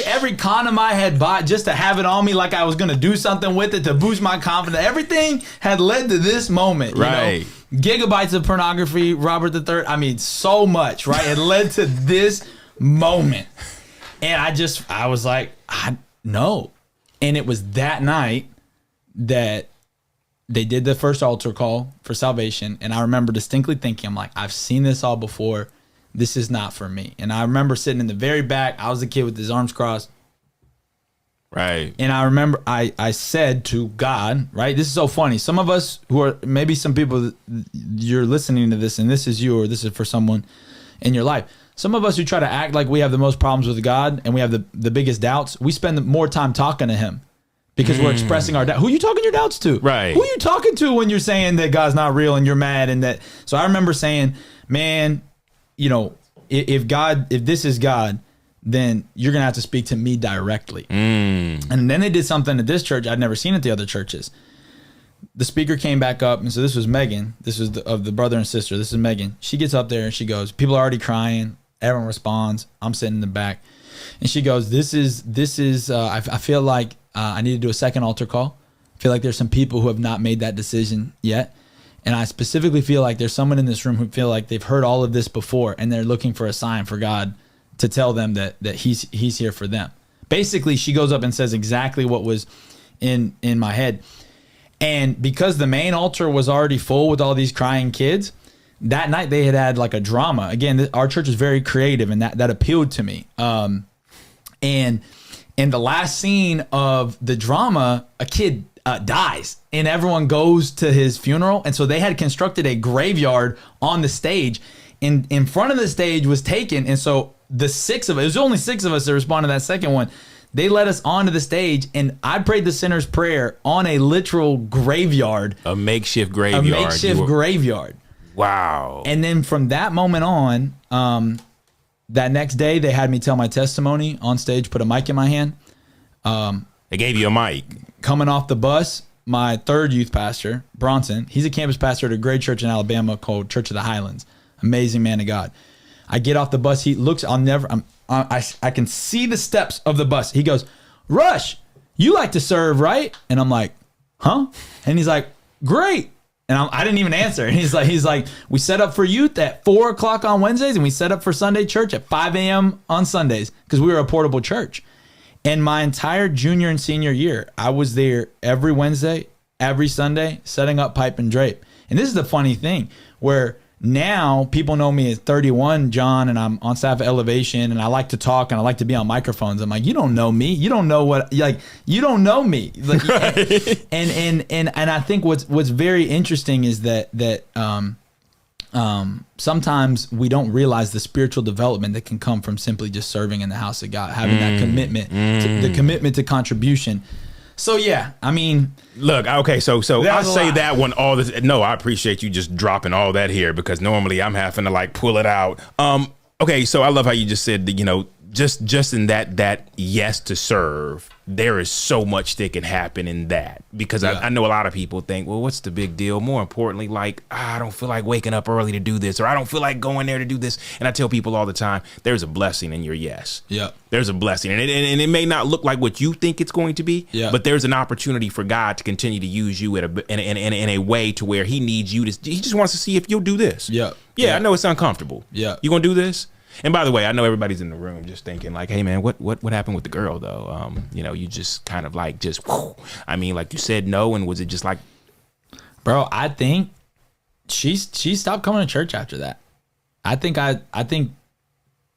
[SPEAKER 2] every condom I had bought just to have it on me, like I was gonna do something with it to boost my confidence. Everything had led to this moment, right? You know? Gigabytes of pornography, Robert III. I mean, so much, right? It led to this moment, and I was like, no. And it was that night that they did the first altar call for salvation. And I remember distinctly thinking, I'm like, I've seen this all before. This is not for me. And I remember sitting in the very back. I was a kid with his arms crossed.
[SPEAKER 1] Right.
[SPEAKER 2] And I remember I said to God, right? This is so funny. Some of us who are, maybe some people, you're listening to this and this is you, or this is for someone in your life. Some of us who try to act like we have the most problems with God and we have the biggest doubts, we spend more time talking to him. Because we're expressing our doubt. Who are you talking your doubts to?
[SPEAKER 1] Right.
[SPEAKER 2] Who are you talking to when you're saying that God's not real and you're mad and that? So I remember saying, man, you know, if this is God, then you're going to have to speak to me directly. And then they did something at this church I'd never seen at the other churches. The speaker came back up, and so this was Megan. This was of the brother and sister. This is Megan. She gets up there and she goes, people are already crying. Everyone responds. I'm sitting in the back. And she goes, this is I feel like I need to do a second altar call. I feel like there's some people who have not made that decision yet. And I specifically feel like there's someone in this room who feel like they've heard all of this before and they're looking for a sign for God to tell them that he's here for them. Basically, she goes up and says exactly what was in my head. And because the main altar was already full with all these crying kids, that night they had like a drama. Again, our church is very creative, and that appealed to me. And in the last scene of the drama, a kid dies and everyone goes to his funeral. And so they had constructed a graveyard on the stage, and in front of the stage was taken. And so the six of us, it was only six of us that responded to that second one. They led us onto the stage, and I prayed the sinner's prayer on a literal graveyard.
[SPEAKER 1] A makeshift graveyard.
[SPEAKER 2] A makeshift graveyard.
[SPEAKER 1] Wow.
[SPEAKER 2] And then from that moment on, that next day, they had me tell my testimony on stage, put a mic in my hand.
[SPEAKER 1] They gave you a mic.
[SPEAKER 2] Coming off the bus, my third youth pastor, Bronson, he's a campus pastor at a great church in Alabama called Church of the Highlands. Amazing man of God. I get off the bus. He looks, I can see the steps of the bus. He goes, Rush, you like to serve, right? And I'm like, huh? And he's like, great. And I didn't even answer. And he's like, we set up for youth at 4:00 on Wednesdays, and we set up for Sunday church at 5 a.m. on Sundays because we were a portable church. And my entire junior and senior year, I was there every Wednesday, every Sunday, setting up pipe and drape. And this is the funny thing, where now people know me as 31 John, and I'm on staff at Elevation, and I like to talk and I like to be on microphones. I'm like, you don't know me. You don't know what, like, you don't know me. Like, right. And I think what's very interesting is that sometimes we don't realize the spiritual development that can come from simply just serving in the house of God, having that commitment, the commitment to contribution. So yeah, I mean,
[SPEAKER 1] look, okay, so I say that one all this. No, I appreciate you just dropping all that here because normally I'm having to like pull it out. Okay, so I love how you just said that, you know, just in that yes to serve, there is so much that can happen in that because I know a lot of people think, well, what's the big deal? More importantly, like, I don't feel like waking up early to do this, or I don't feel like going there to do this. And I tell people all the time, there's a blessing in your yes. Yeah. There's a blessing. And it may not look like what you think it's going to be, but there's an opportunity for God to continue to use you in a way to where he needs you to, he just wants to see if you'll do this. Yeah, I know it's uncomfortable. Yeah. You gonna do this? And by the way, I know everybody's in the room just thinking like, hey man, what happened with the girl though? You know, you just kind of like just, whoo. I mean, like you said no, and was it just like,
[SPEAKER 2] bro? I think she stopped coming to church after that. I think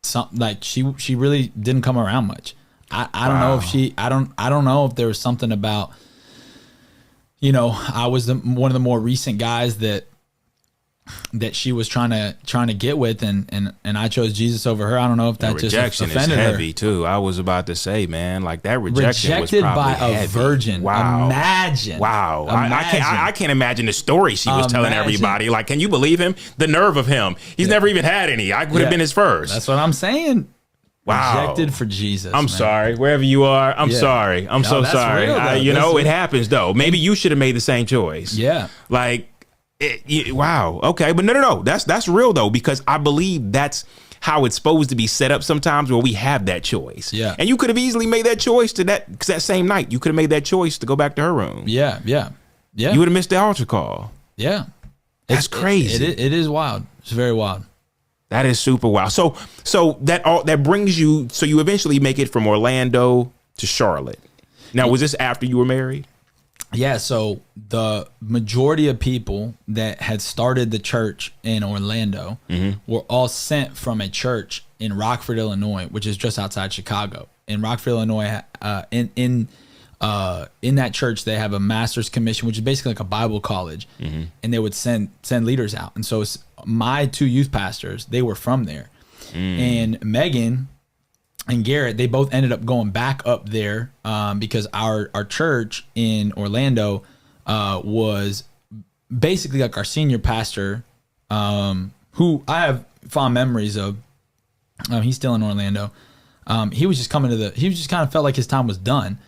[SPEAKER 2] some like she really didn't come around much. I don't know if I don't know if there was something about, you know, I was one of the more recent guys that she was trying to get with, and I chose Jesus over her. I don't know if that just
[SPEAKER 1] rejection
[SPEAKER 2] offended
[SPEAKER 1] is heavy
[SPEAKER 2] her.
[SPEAKER 1] too. I was about to say, man, like that rejection was probably
[SPEAKER 2] by
[SPEAKER 1] heavy.
[SPEAKER 2] A virgin. Wow. Imagine.
[SPEAKER 1] Wow. I can't imagine the story she was telling everybody. Like, can you believe him? The nerve of him. He's never even had any. I would have been his first.
[SPEAKER 2] That's what I'm saying.
[SPEAKER 1] Wow.
[SPEAKER 2] Rejected for Jesus.
[SPEAKER 1] I'm sorry. Wherever you are, I'm sorry. I'm so sorry. Real, it happens though. Maybe you should have made the same choice. Yeah. Like, wow. Okay. But no. That's real though, because I believe that's how it's supposed to be set up sometimes, where we have that choice. Yeah. And you could have easily made that choice that same night. You could have made that choice to go back to her room. Yeah. You would have missed the altar call. Yeah. That's crazy.
[SPEAKER 2] It is wild. It's very wild.
[SPEAKER 1] That is super wild. So that brings you, so you eventually make it from Orlando to Charlotte. Now, was this after you were married?
[SPEAKER 2] Yeah, so the majority of people that had started the church in Orlando were all sent from a church in Rockford, Illinois, which is just outside Chicago. In Rockford, Illinois, in that church, they have a master's commission, which is basically like a Bible college, and they would send leaders out. And so my two youth pastors, they were from there, and Megan and Garrett, they both ended up going back up there because our church in Orlando was basically like our senior pastor, who I have fond memories of. He's still in Orlando. He was just kind of felt like his time was done.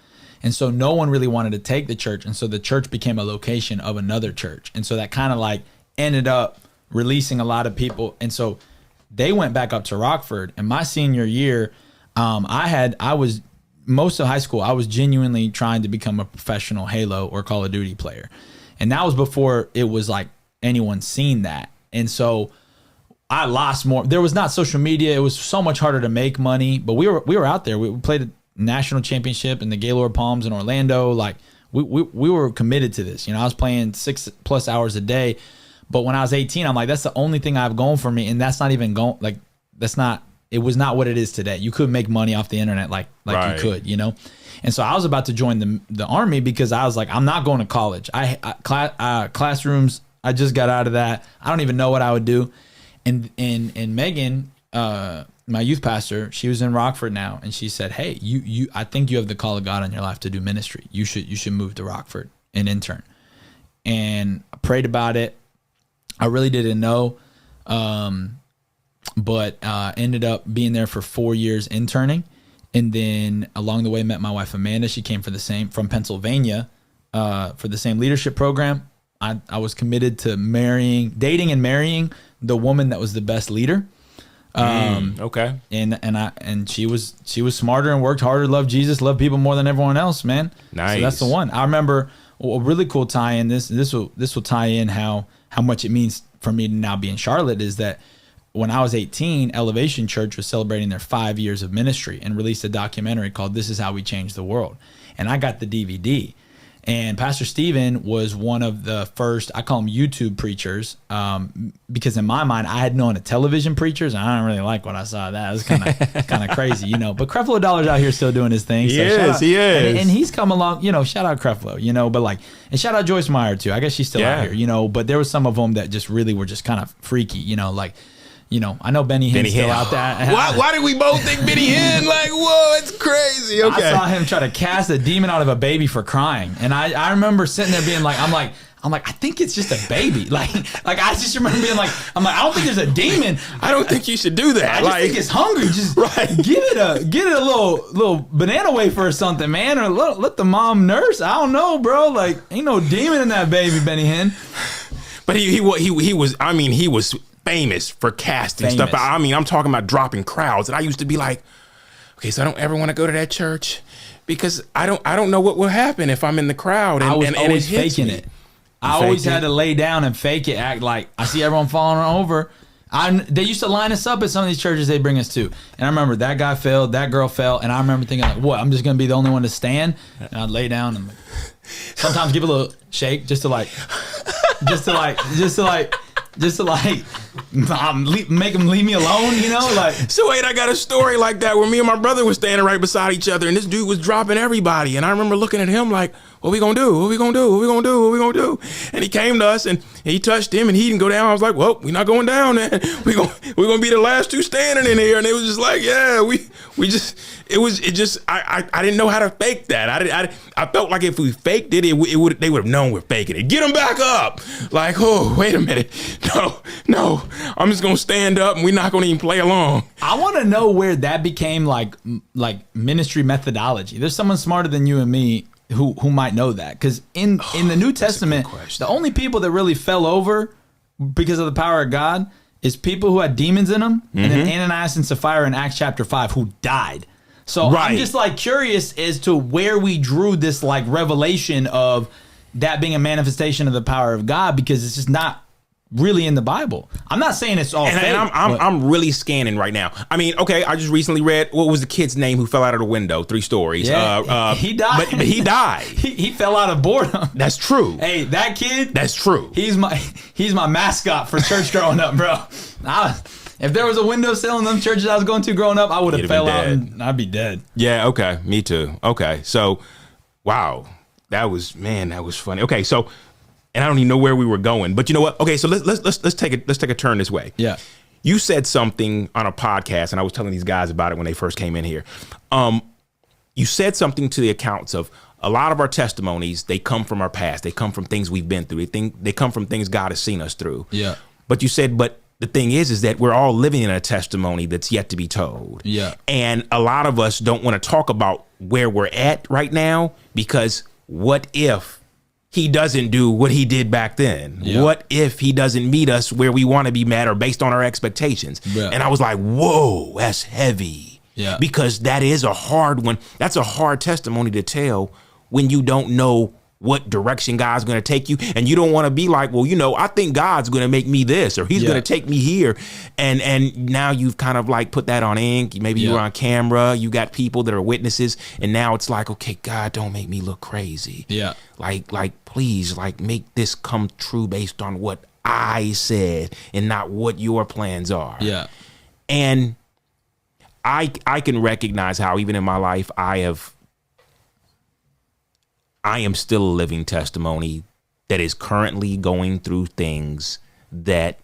[SPEAKER 2] And so no one really wanted to take the church. And so the church became a location of another church. And so that kind of like ended up releasing a lot of people. And so they went back up to Rockford. And my senior year, I was most of high school, I was genuinely trying to become a professional Halo or Call of Duty player. And that was before it was like anyone seen that. And so I lost more. There was not social media. It was so much harder to make money, but we were out there. We played a national championship in the Gaylord Palms in Orlando. Like we were committed to this. You know, I was playing 6+ hours a day, but when I was 18, I'm like, that's the only thing I've going for me. And that's not even going, like, it was not what it is today. You couldn't make money off the internet like right. You could, you know? And so I was about to join the Army because I was like, I'm not going to college. Classrooms, I just got out of that. I don't even know what I would do. And Megan, my youth pastor, she was in Rockford now, and she said, hey, I think you have the call of God on your life to do ministry. You should move to Rockford and intern. And I prayed about it. I really didn't know. But ended up being there for 4 years interning. And then along the way, met my wife, Amanda. She came from Pennsylvania for the same leadership program. I was committed to dating and marrying the woman that was the best leader.
[SPEAKER 1] Okay.
[SPEAKER 2] And she was smarter and worked harder, loved Jesus, loved people more than everyone else, man.
[SPEAKER 1] Nice.
[SPEAKER 2] So that's the one. I remember a really cool tie in this will tie in how much it means for me to now be in Charlotte is that when I was 18, Elevation Church was celebrating their 5 years of ministry and released a documentary called This Is How We Changed the World. And I got the DVD. And Pastor Stephen was one of the first, I call them YouTube preachers, because in my mind, I had known a television preachers, and I don't really like what I saw. That was kind of crazy, But Creflo Dollar's out here still doing his thing.
[SPEAKER 1] He is.
[SPEAKER 2] And he's come along, shout out Creflo, but and shout out Joyce Meyer too. I guess she's still out here, but there was some of them that just really were just kind of freaky, I know Benny Hinn's still out there.
[SPEAKER 1] Why did we both think Benny Hinn? Like, whoa, it's crazy. Okay.
[SPEAKER 2] I saw him try to cast a demon out of a baby for crying. And I remember sitting there being like, I'm like, I think it's just a baby. Like I just remember being like, I don't think there's a demon.
[SPEAKER 1] I don't think you should do that.
[SPEAKER 2] I just think it's hungry. Just give it a little banana wafer or something, man, or let the mom nurse. I don't know, bro. Like, ain't no demon in that baby, Benny Hinn.
[SPEAKER 1] But he was famous for casting stuff. I'm talking about dropping crowds. And I used to be like, okay, so I don't ever want to go to that church because I don't know what will happen if I'm in the crowd. And,
[SPEAKER 2] I was always faking
[SPEAKER 1] me.
[SPEAKER 2] it. I always had to lay down and fake it, act like I see everyone falling over. They used to line us up at some of these churches they bring us to. And I remember that guy fell, that girl fell, and I remember thinking like, what, I'm just going to be the only one to stand? And I'd lay down and sometimes give a little shake just to make them leave me alone,
[SPEAKER 1] So wait, I got a story like that where me and my brother was standing right beside each other, and this dude was dropping everybody, and I remember looking at him like, what we gonna do? What we gonna do? What we gonna do? What we gonna do? And he came to us, and he touched him, and he didn't go down. I was like, well, we're not going down, man. We're gonna be the last two standing in here. And it was just like, yeah, I didn't know how to fake that. I felt like if we faked it, they would have known we're faking it. Get him back up. Like, oh, wait a minute. No, I'm just gonna stand up, and we're not gonna even play along.
[SPEAKER 2] I want to know where that became like ministry methodology. There's someone smarter than you and me who might know that, because in the New Testament, the only people that really fell over because of the power of God is people who had demons in them, and then Ananias and Sapphira in Acts chapter 5 who died. So I'm just curious as to where we drew this revelation of that being a manifestation of the power of God, because it's just not really in the Bible. I'm not saying it's all fake. And
[SPEAKER 1] I'm really scanning right now. I mean, okay, I just recently read, what was the kid's name who fell out of the window? 3 stories.
[SPEAKER 2] Yeah, he died.
[SPEAKER 1] But he died.
[SPEAKER 2] he fell out of boredom.
[SPEAKER 1] That's true.
[SPEAKER 2] Hey, that kid.
[SPEAKER 1] That's true.
[SPEAKER 2] He's my mascot for church growing up, bro. If there was a windowsill in them churches I was going to growing up, I would have fell out and I'd be dead.
[SPEAKER 1] Yeah, okay. Me too. Okay. So, wow. That was funny. Okay, so, and I don't even know where we were going, but you know what? Okay, so let's take a turn this way.
[SPEAKER 2] Yeah.
[SPEAKER 1] You said something on a podcast, and I was telling these guys about it when they first came in here. You said something to the accounts of a lot of our testimonies. They come from our past. They come from things we've been through. They come from things God has seen us through.
[SPEAKER 2] Yeah.
[SPEAKER 1] But you said, but the thing is that we're all living in a testimony that's yet to be told.
[SPEAKER 2] Yeah.
[SPEAKER 1] And a lot of us don't want to talk about where we're at right now, because what if he doesn't do what he did back then? Yeah. What if he doesn't meet us where we want to be met or based on our expectations? Yeah. And I was like, whoa, that's heavy.
[SPEAKER 2] Yeah.
[SPEAKER 1] Because that is a hard one. That's a hard testimony to tell when you don't know what direction God's going to take you. And you don't want to be like, well, I think God's going to make me this, or he's going to take me here. And now you've kind of put that on ink. Maybe you're on camera. You got people that are witnesses. And now it's like, okay, God, don't make me look crazy.
[SPEAKER 2] Yeah.
[SPEAKER 1] Please, make this come true based on what I said and not what your plans are.
[SPEAKER 2] Yeah.
[SPEAKER 1] And I can recognize how even in my life, I am still a living testimony that is currently going through things that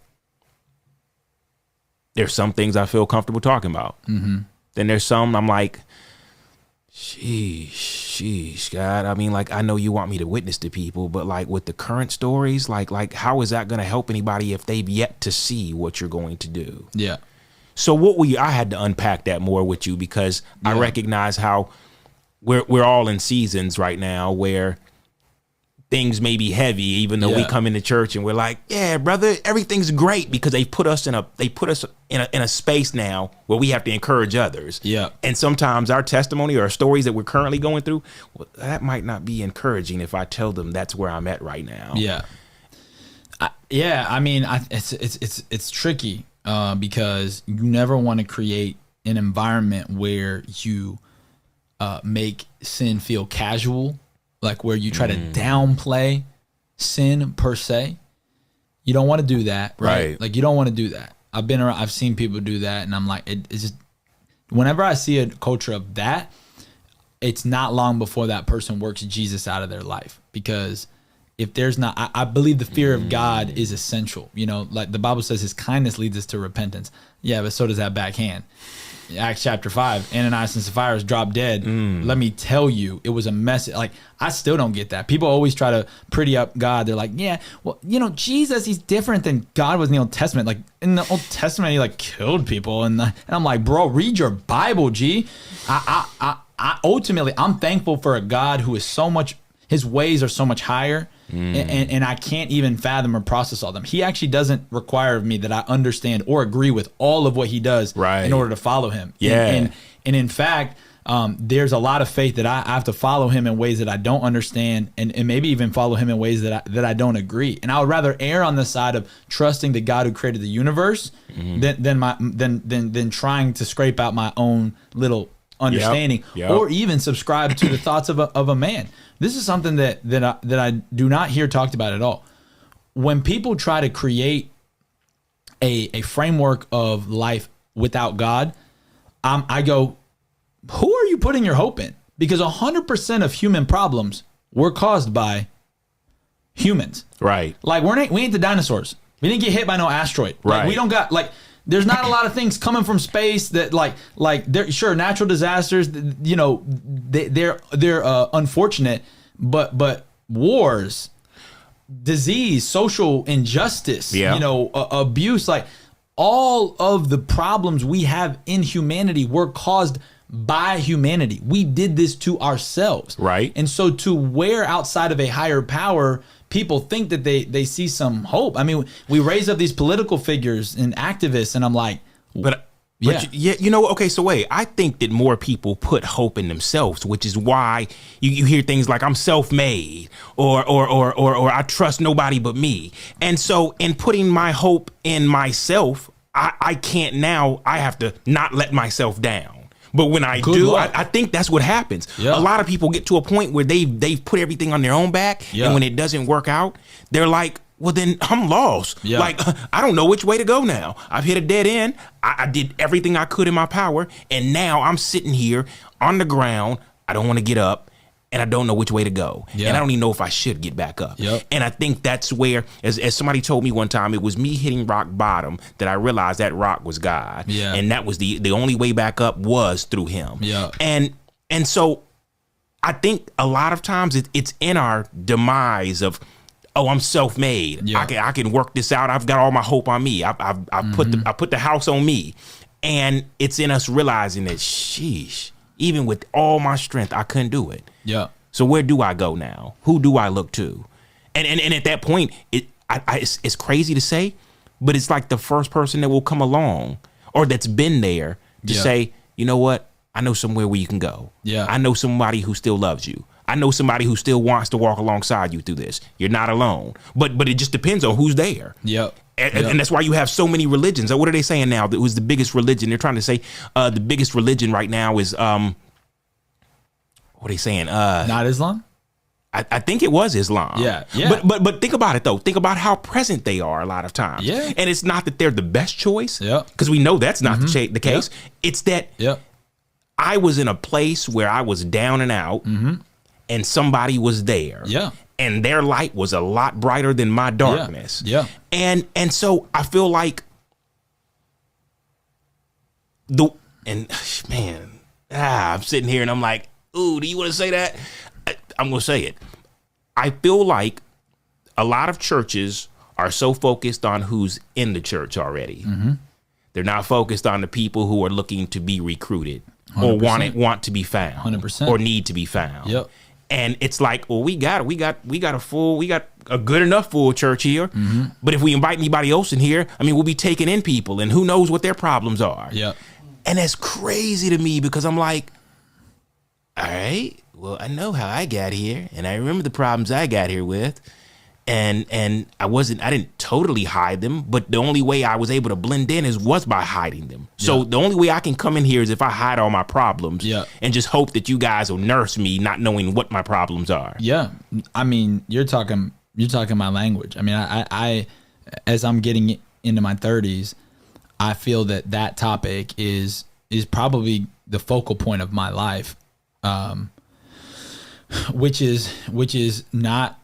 [SPEAKER 1] there's some things I feel comfortable talking about. Mm-hmm. Then there's some I'm like, sheesh, God. I mean, I know you want me to witness to people, but with the current stories, how is that going to help anybody if they've yet to see what you're going to do?
[SPEAKER 2] Yeah.
[SPEAKER 1] So I had to unpack that more with you because I recognize how we're all in seasons right now where things may be heavy, even though we come into church and we're like, yeah, brother, everything's great, because they put us in a space now where we have to encourage others. Yeah. And sometimes our testimony or our stories that we're currently going through, well, that might not be encouraging if I tell them that's where I'm at right now.
[SPEAKER 2] Yeah. I mean, it's tricky because you never want to create an environment where you make sin feel casual, like where you try to downplay sin per se. You don't want to do that, right? Like you don't want to do that. I've seen people do that, and I'm like, it's just, whenever I see a culture of that, it's not long before that person works Jesus out of their life. Because if there's not, I believe the fear of God is essential. You know, like the Bible says, his kindness leads us to repentance. Yeah, but so does that backhand. Acts chapter 5, Ananias and Sapphira dropped dead. Let me tell you, it was a mess. Like, I still don't get that. People always try to pretty up God. They're like, yeah, well, you know, Jesus, he's different than God was in the Old Testament. Like, in the Old Testament, he like killed people. And I'm like, bro, read your Bible, G. I ultimately, I'm thankful for a God who is so much, his ways are so much higher. And I can't even fathom or process all them. He actually doesn't require of me that I understand or agree with all of what he does in order to follow him. Yeah. And in fact, there's a lot of faith that I have to follow him in ways that I don't understand, and maybe even follow him in ways that I don't agree. And I would rather err on the side of trusting the God who created the universe than trying to scrape out my own little understanding or even subscribe to the thoughts of a man. This is something that I do not hear talked about at all. When people try to create a framework of life without God, I go, who are you putting your hope in? Because 100% of human problems were caused by humans. Right. Like we ain't the dinosaurs. We didn't get hit by no asteroid. Right. Like, we don't got like. There's not a lot of things coming from space that like sure, natural disasters, you know, they're unfortunate, but wars, disease, social injustice, you know, abuse, like all of the problems we have in humanity were caused by humanity. We did this to ourselves. Right. And so to where outside of a higher power, people think that they see some hope. I mean, we raise up these political figures and activists, and I'm like,
[SPEAKER 1] but you know, okay, so wait, I think that more people put hope in themselves, which is why you hear things like I'm self-made or I trust nobody but me. And so in putting my hope in myself, I can't now, I have to not let myself down. But when I I think that's what happens. Yeah. A lot of people get to a point where they've put everything on their own back. Yeah. And when it doesn't work out, they're like, well, then I'm lost. Yeah. Like, I don't know which way to go now. I've hit a dead end. I did everything I could in my power. And now I'm sitting here on the ground. I don't want to get up. And I don't know which way to go. Yeah. And I don't even know if I should get back up. Yep. And I think that's where, as somebody told me one time, it was me hitting rock bottom that I realized that rock was God. Yeah. And that was the only way back up was through him. Yeah. And so I think a lot of times it's in our demise of, oh, I'm self-made. Yeah. I can work this out. I've got all my hope on me. I put the house on me. And it's in us realizing that, sheesh, even with all my strength, I couldn't do it. Yeah. So where do I go now? Who do I look to? And at that point, it's crazy to say, but it's like the first person that will come along or that's been there to say, you know what? I know somewhere where you can go. Yeah. I know somebody who still loves you. I know somebody who still wants to walk alongside you through this. You're not alone. But it just depends on who's there. Yep. And that's why you have so many religions. What are they saying now? That was the biggest religion. They're trying to say the biggest religion right now is what are they saying?
[SPEAKER 2] Not Islam?
[SPEAKER 1] I think it was Islam. Yeah. Yeah. But think about it though. Think about how present they are a lot of times. Yeah. And it's not that they're the best choice. Yeah. Because we know that's not the case. Yep. It's that I was in a place where I was down and out, and somebody was there. Yeah. And their light was a lot brighter than my darkness. Yeah. And so I feel like I'm sitting here and I'm like, ooh, do you want to say that? I'm going to say it. I feel like a lot of churches are so focused on who's in the church already They're not focused on the people who are looking to be recruited or
[SPEAKER 2] 100%.
[SPEAKER 1] want to be found
[SPEAKER 2] 100%.
[SPEAKER 1] or need to be found.
[SPEAKER 2] Yep.
[SPEAKER 1] And it's like, well, we got a good enough full church here. Mm-hmm. But if we invite anybody else in here, I mean, we'll be taking in people, and who knows what their problems are.
[SPEAKER 2] Yep.
[SPEAKER 1] And that's crazy to me, because I'm like, all right, well, I know how I got here, and I remember the problems I got here with. And I didn't totally hide them, but the only way I was able to blend in was by hiding them. So the only way I can come in here is if I hide all my problems and just hope that you guys will nurse me, not knowing what my problems are.
[SPEAKER 2] Yeah. I mean, you're talking my language. I mean, I as I'm getting into my 30s, I feel that topic is probably the focal point of my life, which is not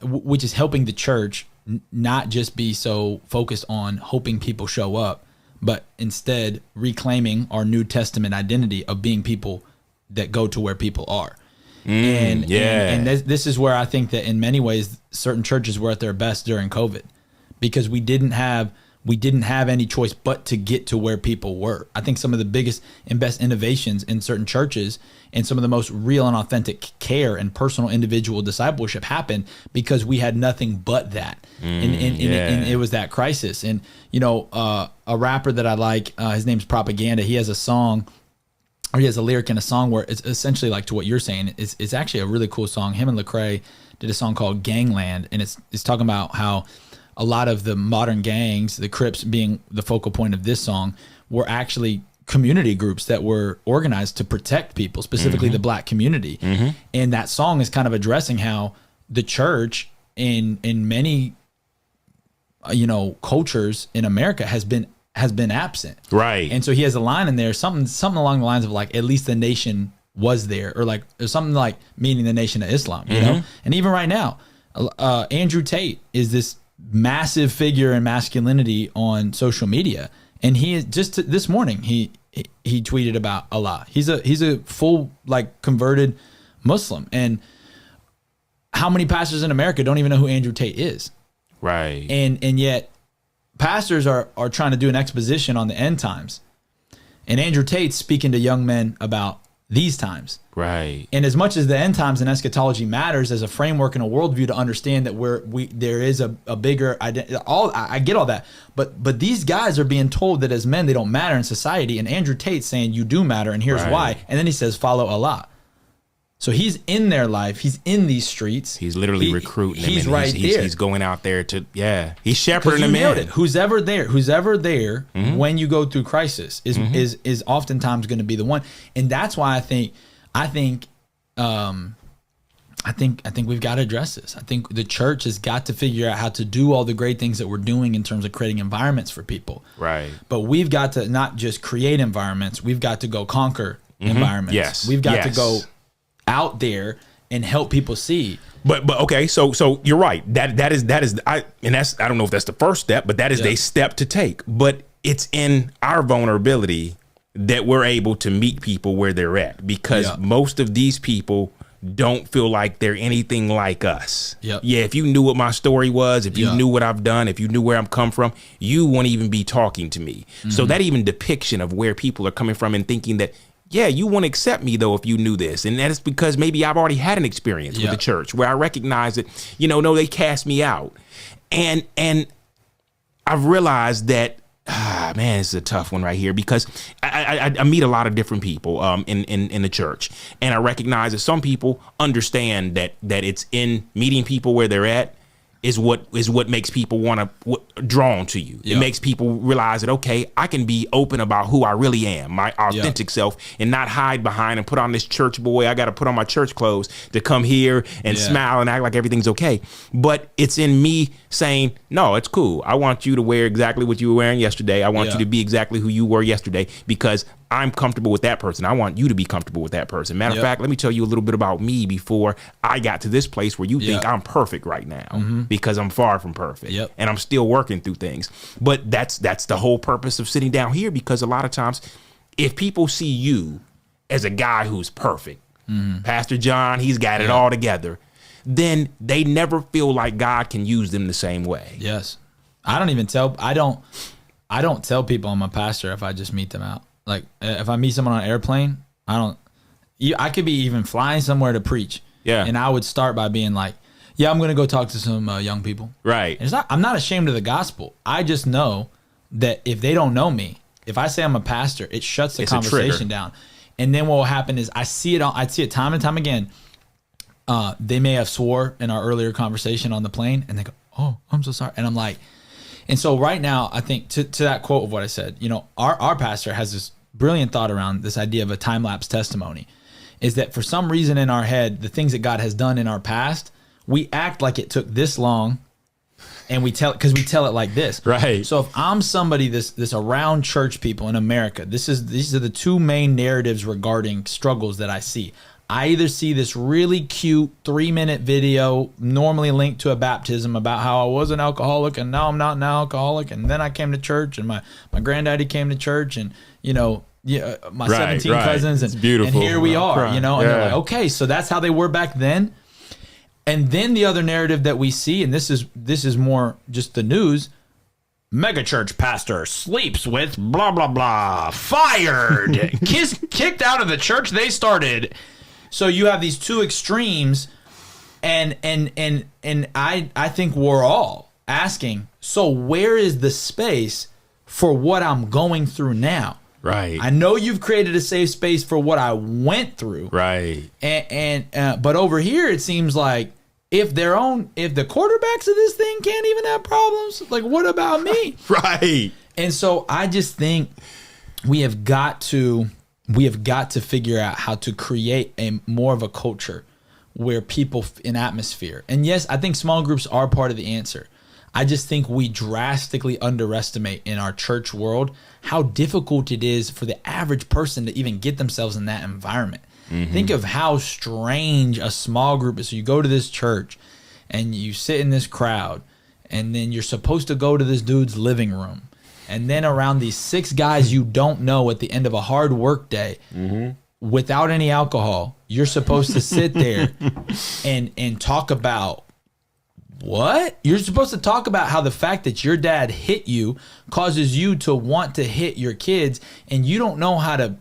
[SPEAKER 2] which is helping the church not just be so focused on hoping people show up, but instead reclaiming our New Testament identity of being people that go to where people are. And this is where I think that in many ways certain churches were at their best during COVID, because we didn't have any choice but to get to where people were. I think some of the biggest and best innovations in certain churches and some of the most real and authentic care and personal individual discipleship happened because we had nothing but that. And it was that crisis. And, a rapper that I like, his name's Propaganda. He has a song, or he has a lyric in a song where it's essentially like to what you're saying. It's actually a really cool song. Him and Lecrae did a song called Gangland. And it's talking about how a lot of the modern gangs, the Crips being the focal point of this song, were actually community groups that were organized to protect people, specifically the black community. Mm-hmm. And that song is kind of addressing how the church in many cultures in America has been absent.
[SPEAKER 1] Right.
[SPEAKER 2] And so he has a line in there, something along the lines of like, at least the nation was there, or like, or something like meaning the Nation of Islam, you know? And even right now, Andrew Tate is this massive figure in masculinity on social media. And he is this morning, he tweeted about Allah. He's a full, like, converted Muslim. And how many pastors in America don't even know who Andrew Tate is?
[SPEAKER 1] Right.
[SPEAKER 2] And yet pastors are trying to do an exposition on the end times. And Andrew Tate's speaking to young men about these times.
[SPEAKER 1] Right.
[SPEAKER 2] And as much as the end times and eschatology matters as a framework and a worldview to understand that there is a bigger identity, I get all that, but these guys are being told that as men they don't matter in society, and Andrew Tate's saying you do matter, and here's why, and then he says follow Allah. So he's in their life. He's in these streets.
[SPEAKER 1] He's literally recruiting them.
[SPEAKER 2] He's right there.
[SPEAKER 1] He's going out there to, he's shepherding them in.
[SPEAKER 2] Who's ever there when you go through crisis is oftentimes going to be the one. And that's why I think we've got to address this. I think the church has got to figure out how to do all the great things that we're doing in terms of creating environments for people.
[SPEAKER 1] Right.
[SPEAKER 2] But we've got to not just create environments. We've got to go conquer environments.
[SPEAKER 1] Yes.
[SPEAKER 2] We've got to go out there and help people see.
[SPEAKER 1] But okay, so you're right. That is I don't know if that's the first step, but that is a step to take. But it's in our vulnerability that we're able to meet people where they're at, because most of these people don't feel like they're anything like us.
[SPEAKER 2] Yep.
[SPEAKER 1] Yeah, if you knew what my story was, if you knew what I've done, if you knew where I'm come from, you won't even be talking to me. So that even depiction of where people are coming from and thinking that, you wouldn't accept me though if you knew this. And that is because maybe I've already had an experience with the church where I recognize that, no, they cast me out. And I've realized that, man, it's a tough one right here, because I meet a lot of different people in the church. And I recognize that some people understand that it's in meeting people where they're at is what makes people want to drawn to you. It makes people realize that, okay, I can be open about who I really am, my authentic self, and not hide behind and put on this church boy. I got to put on my church clothes to come here and smile and act like everything's okay. But it's in me saying, no, it's cool. I want you to wear exactly what you were wearing yesterday. I want you to be exactly who you were yesterday, because I'm comfortable with that person. I want you to be comfortable with that person. Matter of fact, let me tell you a little bit about me before I got to this place where you think I'm perfect right now, because I'm far from perfect and I'm still working through things. But that's the whole purpose of sitting down here, because a lot of times if people see you as a guy who's perfect, Pastor John, he's got it all together, then they never feel like God can use them the same way.
[SPEAKER 2] Yes. I don't I don't tell people I'm a pastor if I just meet them out. Like if I meet someone on an airplane, I could be even flying somewhere to preach.
[SPEAKER 1] Yeah.
[SPEAKER 2] And I would start by being like, yeah, I'm going to go talk to some young people.
[SPEAKER 1] Right.
[SPEAKER 2] I'm not ashamed of the gospel. I just know that if they don't know me, if I say I'm a pastor, it shuts the conversation down. And then what will happen is I see it time and time again. They may have swore in our earlier conversation on the plane, and they go, "Oh, I'm so sorry." And I'm like, and so right now, I think to that quote of what I said, our pastor has this brilliant thought around this idea of a time-lapse testimony, is that for some reason in our head, the things that God has done in our past, we act like it took this long, and we tell it like this.
[SPEAKER 1] Right.
[SPEAKER 2] So if I'm somebody this around church people in America, these are the two main narratives regarding struggles that I see. I either see this really cute 3-minute video, normally linked to a baptism, about how I was an alcoholic and now I'm not an alcoholic, and then I came to church and my granddaddy came to church, and my 17 cousins, and,
[SPEAKER 1] it's beautiful.
[SPEAKER 2] And here we are,
[SPEAKER 1] and
[SPEAKER 2] they're like, okay, so that's how they were back then. And then the other narrative that we see, and this is more just the news, megachurch pastor sleeps with blah blah blah, fired, kicked out of the church they started. So you have these two extremes, and I think we're all asking, so where is the space for what I'm going through now?
[SPEAKER 1] Right.
[SPEAKER 2] I know you've created a safe space for what I went through.
[SPEAKER 1] Right.
[SPEAKER 2] But over here it seems like if the quarterbacks of this thing can't even have problems, like what about me?
[SPEAKER 1] Right.
[SPEAKER 2] And so I just think we have got to figure out how to create more of a culture where people in atmosphere. And yes, I think small groups are part of the answer. I just think we drastically underestimate in our church world how difficult it is for the average person to even get themselves in that environment. Mm-hmm. Think of how strange a small group is. So you go to this church and you sit in this crowd, and then you're supposed to go to this dude's living room. And then around these 6 guys you don't know at the end of a hard work day, mm-hmm. without any alcohol, you're supposed to sit there and talk about what? You're supposed to talk about how the fact that your dad hit you causes you to want to hit your kids, and you don't know how to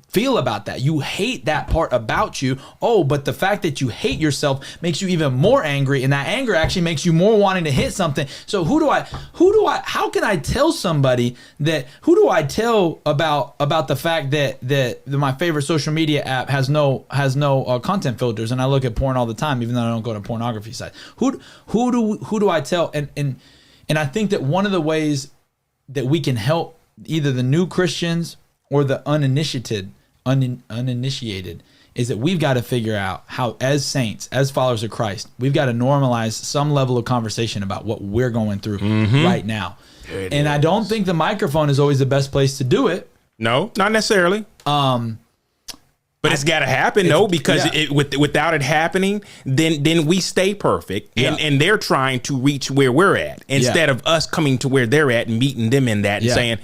[SPEAKER 2] feel about that. You hate that part about you. Oh, but the fact that you hate yourself makes you even more angry, and that anger actually makes you more wanting to hit something. So how can I tell somebody that, who do I tell about the fact that my favorite social media app has no content filters, and I look at porn all the time, even though I don't go to pornography sites? Who do I tell? And I think that one of the ways that we can help either the new Christians or the uninitiated is that we've got to figure out how, as saints, as followers of Christ, we've got to normalize some level of conversation about what we're going through mm-hmm. right now. And I don't think the microphone is always the best place to do it.
[SPEAKER 1] No, not necessarily. But it's got to happen, though, because without it happening, then we stay perfect, and they're trying to reach where we're at instead of us coming to where they're at and meeting them in that and saying,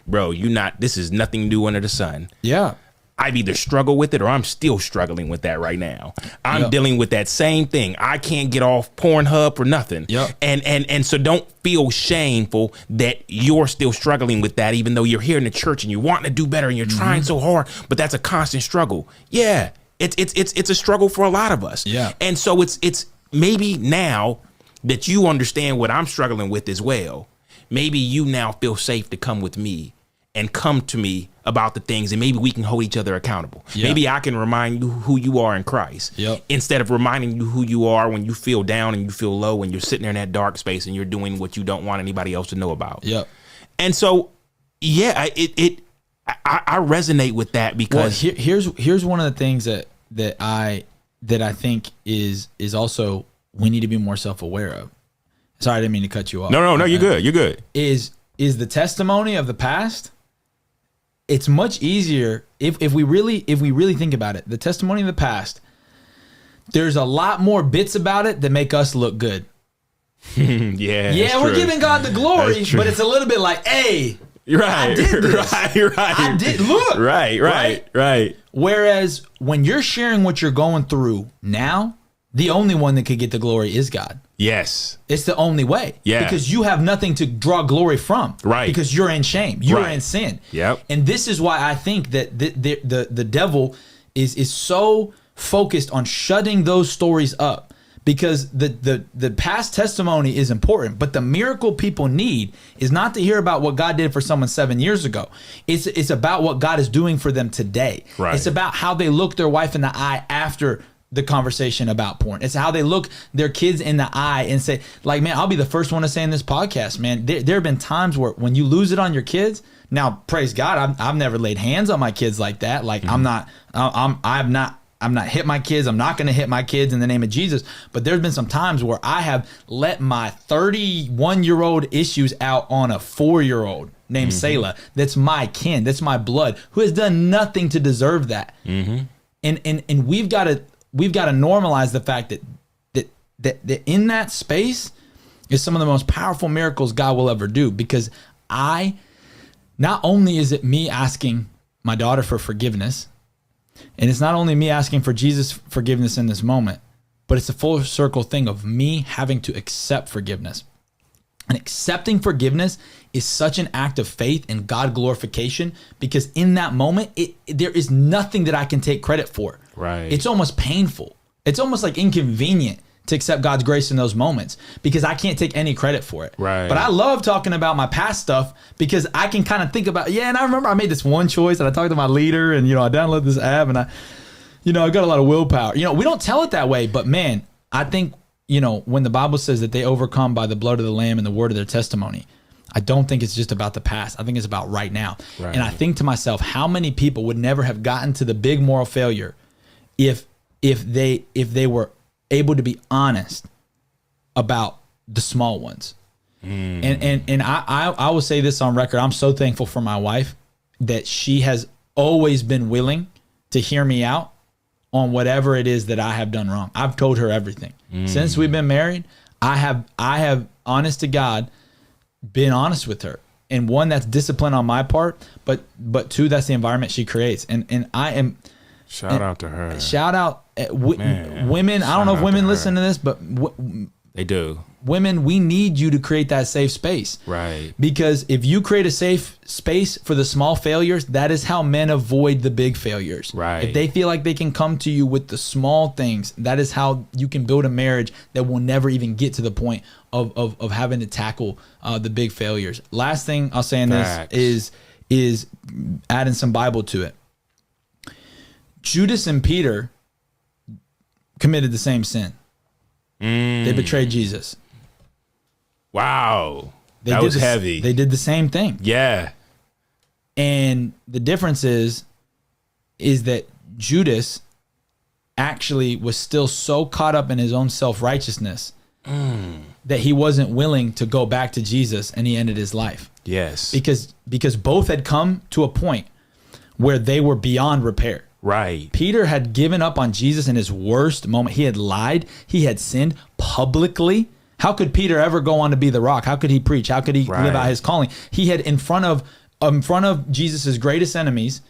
[SPEAKER 1] bro, this is nothing new under the sun. Yeah. I've either struggled with it or I'm still struggling with that right now. I'm dealing with that same thing. I can't get off Pornhub or nothing. Yep. And so don't feel shameful that you're still struggling with that, even though you're here in the church and you're wanting to do better and you're trying so hard, but that's a constant struggle. Yeah. It's a struggle for a lot of us. Yeah. And so it's maybe now that you understand what I'm struggling with as well, maybe you now feel safe to come with me and come to me about the things, and maybe we can hold each other accountable. Yep. Maybe I can remind you who you are in Christ instead of reminding you who you are when you feel down and you feel low and you're sitting there in that dark space and you're doing what you don't want anybody else to know about. Yep. And so, I resonate with that because
[SPEAKER 2] here's one of the things that I think is also we need to be more self-aware of. Sorry, I didn't mean to cut you off.
[SPEAKER 1] No, you're good. You're good.
[SPEAKER 2] Is the testimony of the past? It's much easier if we really think about it. The testimony of the past, there's a lot more bits about it that make us look good. We're giving God the glory, but it's a little bit like, hey, I did this. Right. I did look.
[SPEAKER 1] Right.
[SPEAKER 2] Whereas when you're sharing what you're going through now, the only one that could get the glory is God.
[SPEAKER 1] Yes.
[SPEAKER 2] It's the only way.
[SPEAKER 1] Yeah.
[SPEAKER 2] Because you have nothing to draw glory from.
[SPEAKER 1] Right.
[SPEAKER 2] Because you're in shame. You're in sin.
[SPEAKER 1] Yep.
[SPEAKER 2] And this is why I think that the devil is so focused on shutting those stories up. Because the past testimony is important, but the miracle people need is not to hear about what God did for someone 7 years ago. It's about what God is doing for them today.
[SPEAKER 1] Right.
[SPEAKER 2] It's about how they look their wife in the eye after the conversation about porn. It's how they look their kids in the eye and say, like, man, I'll be the first one to say in this podcast, man, there have been times where when you lose it on your kids. Now, praise God, I've never laid hands on my kids like that. Like, I'm not hit my kids. I'm not going to hit my kids in the name of Jesus. But there's been some times where I have let my 31-year-old issues out on a 4-year-old named Selah. That's my kin. That's my blood, who has done nothing to deserve that. And we've got to normalize the fact that in that space is some of the most powerful miracles God will ever do. Because not only is it me asking my daughter for forgiveness, and it's not only me asking for Jesus' forgiveness in this moment, but it's a full circle thing of me having to accept forgiveness. And accepting forgiveness is such an act of faith and God glorification, because in that moment, there is nothing that I can take credit for.
[SPEAKER 1] Right.
[SPEAKER 2] It's almost painful. It's almost like inconvenient to accept God's grace in those moments because I can't take any credit for it.
[SPEAKER 1] Right.
[SPEAKER 2] But I love talking about my past stuff because I can kind of think about, and I remember I made this one choice and I talked to my leader and, I downloaded this app and I got a lot of willpower. We don't tell it that way, but man, I think, when the Bible says that they overcome by the blood of the Lamb and the word of their testimony, I don't think it's just about the past. I think it's about right now. Right. And I think to myself, how many people would never have gotten to the big moral failure if they were able to be honest about the small ones. And I will say this on record. I'm so thankful for my wife that she has always been willing to hear me out on whatever it is that I have done wrong. I've told her everything. Since we've been married, I have honest to God been honest with her. And one, that's discipline on my part, but two, that's the environment she creates. And I am
[SPEAKER 1] shout out to her.
[SPEAKER 2] Shout out women. I don't know if women listen to this, but
[SPEAKER 1] they do.
[SPEAKER 2] Women, we need you to create that safe space.
[SPEAKER 1] Right.
[SPEAKER 2] Because if you create a safe space for the small failures, that is how men avoid the big failures.
[SPEAKER 1] Right.
[SPEAKER 2] If they feel like they can come to you with the small things, that is how you can build a marriage that will never even get to the point of having to tackle the big failures. Last thing I'll say in this is adding some Bible to it. Judas and Peter committed the same sin. They betrayed Jesus.
[SPEAKER 1] Wow. That was heavy.
[SPEAKER 2] They did the same thing.
[SPEAKER 1] Yeah.
[SPEAKER 2] And the difference is that Judas actually was still so caught up in his own self-righteousness that he wasn't willing to go back to Jesus, and he ended his life.
[SPEAKER 1] Yes.
[SPEAKER 2] Because both had come to a point where they were beyond repair.
[SPEAKER 1] Right.
[SPEAKER 2] Peter had given up on Jesus in his worst moment. He had lied. He had sinned publicly. How could Peter ever go on to be the rock? How could he preach? How could he live out his calling? He had in front of Jesus' greatest enemies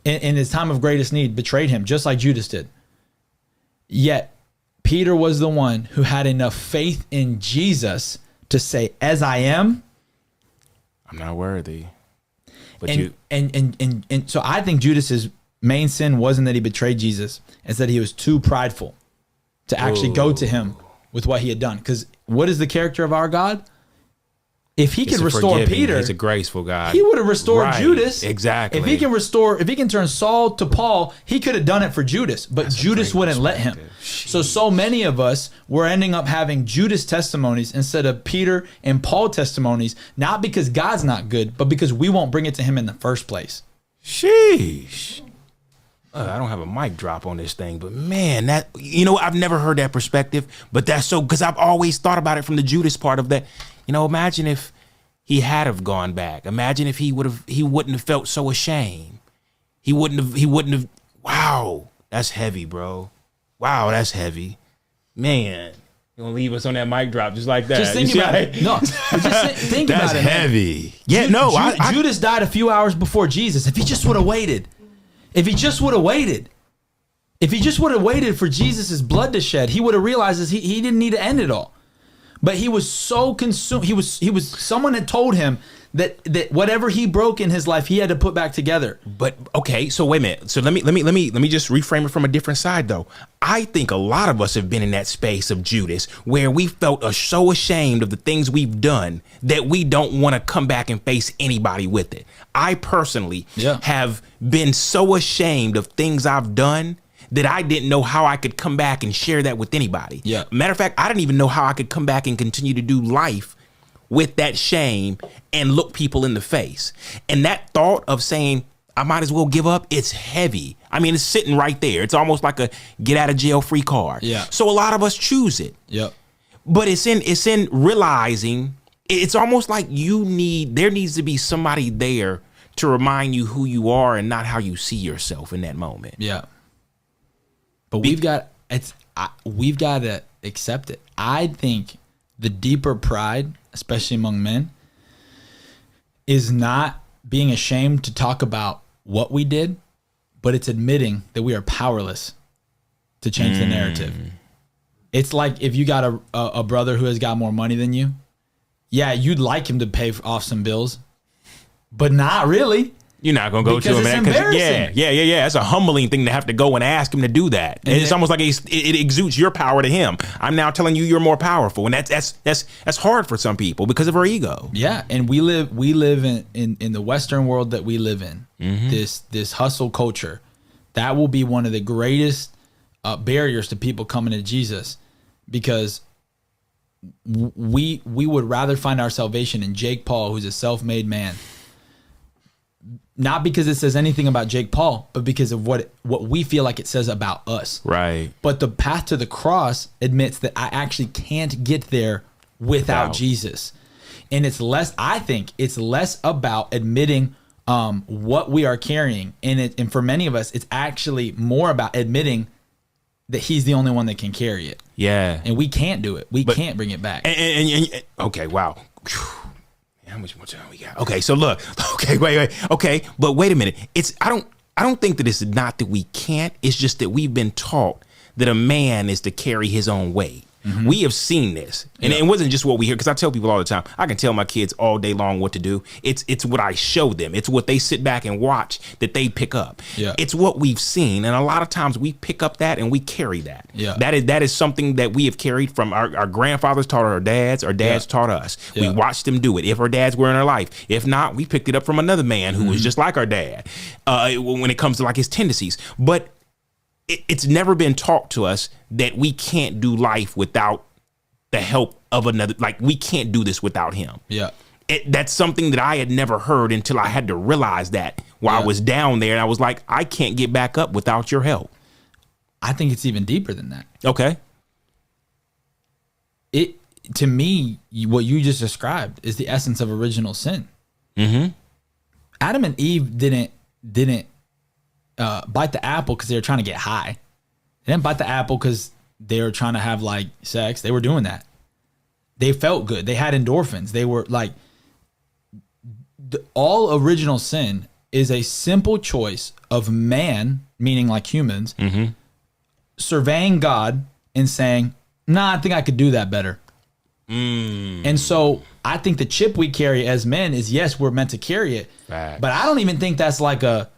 [SPEAKER 2] in his time of greatest need betrayed him, just like Judas did. Yet Peter was the one who had enough faith in Jesus to say, "As I am,
[SPEAKER 1] I'm not worthy." But
[SPEAKER 2] and so I think Judas's main sin wasn't that he betrayed Jesus, it's that he was too prideful to actually go to him with what he had done. Because what is the character of our God? If he can restore Peter,
[SPEAKER 1] he's a graceful God.
[SPEAKER 2] He would have restored Judas.
[SPEAKER 1] Exactly.
[SPEAKER 2] If he can turn Saul to Paul, he could have done it for Judas, but Judas wouldn't let him. So many of us, we're ending up having Judas testimonies instead of Peter and Paul testimonies, not because God's not good, but because we won't bring it to him in the first place.
[SPEAKER 1] Sheesh. I don't have a mic drop on this thing, but man, I've never heard that perspective, but that's so, because I've always thought about it from the Judas part of that. Imagine if he had have gone back. Imagine if he wouldn't have felt so ashamed. He wouldn't have. Wow, that's heavy, bro. Wow, that's heavy, man. You're gonna leave us on that mic drop just like that.
[SPEAKER 2] Just think about it. No, think about it.
[SPEAKER 1] That's heavy. Yeah,
[SPEAKER 2] Judas died a few hours before Jesus. If he just would have waited. If he just would have waited for Jesus' blood to shed, he would have realized he didn't need to end it all. But he was so consumed. Someone had told him that whatever he broke in his life, he had to put back together.
[SPEAKER 1] But okay, so wait a minute. So let me just reframe it from a different side though. I think a lot of us have been in that space of Judas where we felt so ashamed of the things we've done that we don't want to come back and face anybody with it. I personally have been so ashamed of things I've done that I didn't know how I could come back and share that with anybody.
[SPEAKER 2] Yeah.
[SPEAKER 1] Matter of fact, I didn't even know how I could come back and continue to do life with that shame and look people in the face. And that thought of saying, I might as well give up, it's heavy. I mean, it's sitting right there. It's almost like a get out of jail free card.
[SPEAKER 2] Yeah.
[SPEAKER 1] So a lot of us choose it.
[SPEAKER 2] Yep.
[SPEAKER 1] But it's in realizing, it's almost like there needs to be somebody there to remind you who you are and not how you see yourself in that moment.
[SPEAKER 2] Yeah. But we've got to accept it. I think the deeper pride, especially among men, is not being ashamed to talk about what we did, but it's admitting that we are powerless to change the narrative. It's like if you got a brother who has got more money than you, yeah, you'd like him to pay off some bills, but not really.
[SPEAKER 1] You're not going to go to him.
[SPEAKER 2] It's embarrassing.
[SPEAKER 1] Yeah. That's a humbling thing to have to go and ask him to do that. And it's almost like it exudes your power to him. I'm now telling you you're more powerful. And that's hard for some people because of our ego.
[SPEAKER 2] Yeah. And we live in the Western world that we live in, this hustle culture. That will be one of the greatest barriers to people coming to Jesus, because we would rather find our salvation in Jake Paul, who's a self-made man. Not because it says anything about Jake Paul, but because of what we feel like it says about us.
[SPEAKER 1] Right.
[SPEAKER 2] But the path to the cross admits that I actually can't get there without Jesus. And I think it's less about admitting what we are carrying. And for many of us, it's actually more about admitting that he's the only one that can carry it.
[SPEAKER 1] Yeah.
[SPEAKER 2] And we can't do it. We can't bring it back.
[SPEAKER 1] And okay, wow. How much more time we got? Okay, so look. Okay, wait. Okay, but wait a minute. I don't think that it's not that we can't. It's just that we've been taught that a man is to carry his own weight. Mm-hmm. We have seen this, and it wasn't just what we hear. Because I tell people all the time, I can tell my kids all day long what to do. It's what I show them. It's what they sit back and watch that they pick up. Yeah. It's what we've seen, and a lot of times we pick up that and we carry that. Yeah. That is something that we have carried from our grandfathers taught our dads taught us. Yeah. We watched them do it. If our dads were in our life, if not, we picked it up from another man who was just like our dad. When it comes to like his tendencies, but it's never been taught to us that we can't do life without the help of another. Like, we can't do this without him. Yeah. That's something that I had never heard until I had to realize that while I was down there. And I was like, I can't get back up without your help.
[SPEAKER 2] I think it's even deeper than that.
[SPEAKER 1] Okay.
[SPEAKER 2] To me, what you just described is the essence of original sin. Mm-hmm. Adam and Eve didn't bite the apple because they were trying to get high. They didn't bite the apple because they were trying to have like sex. They were doing that. They felt good. They had endorphins. They were like, all original sin is a simple choice of man, meaning like humans, surveying God and saying, nah, I think I could do that better. And so I think the chip we carry as men is, yes, we're meant to carry it. Facts. But I don't even think that's like a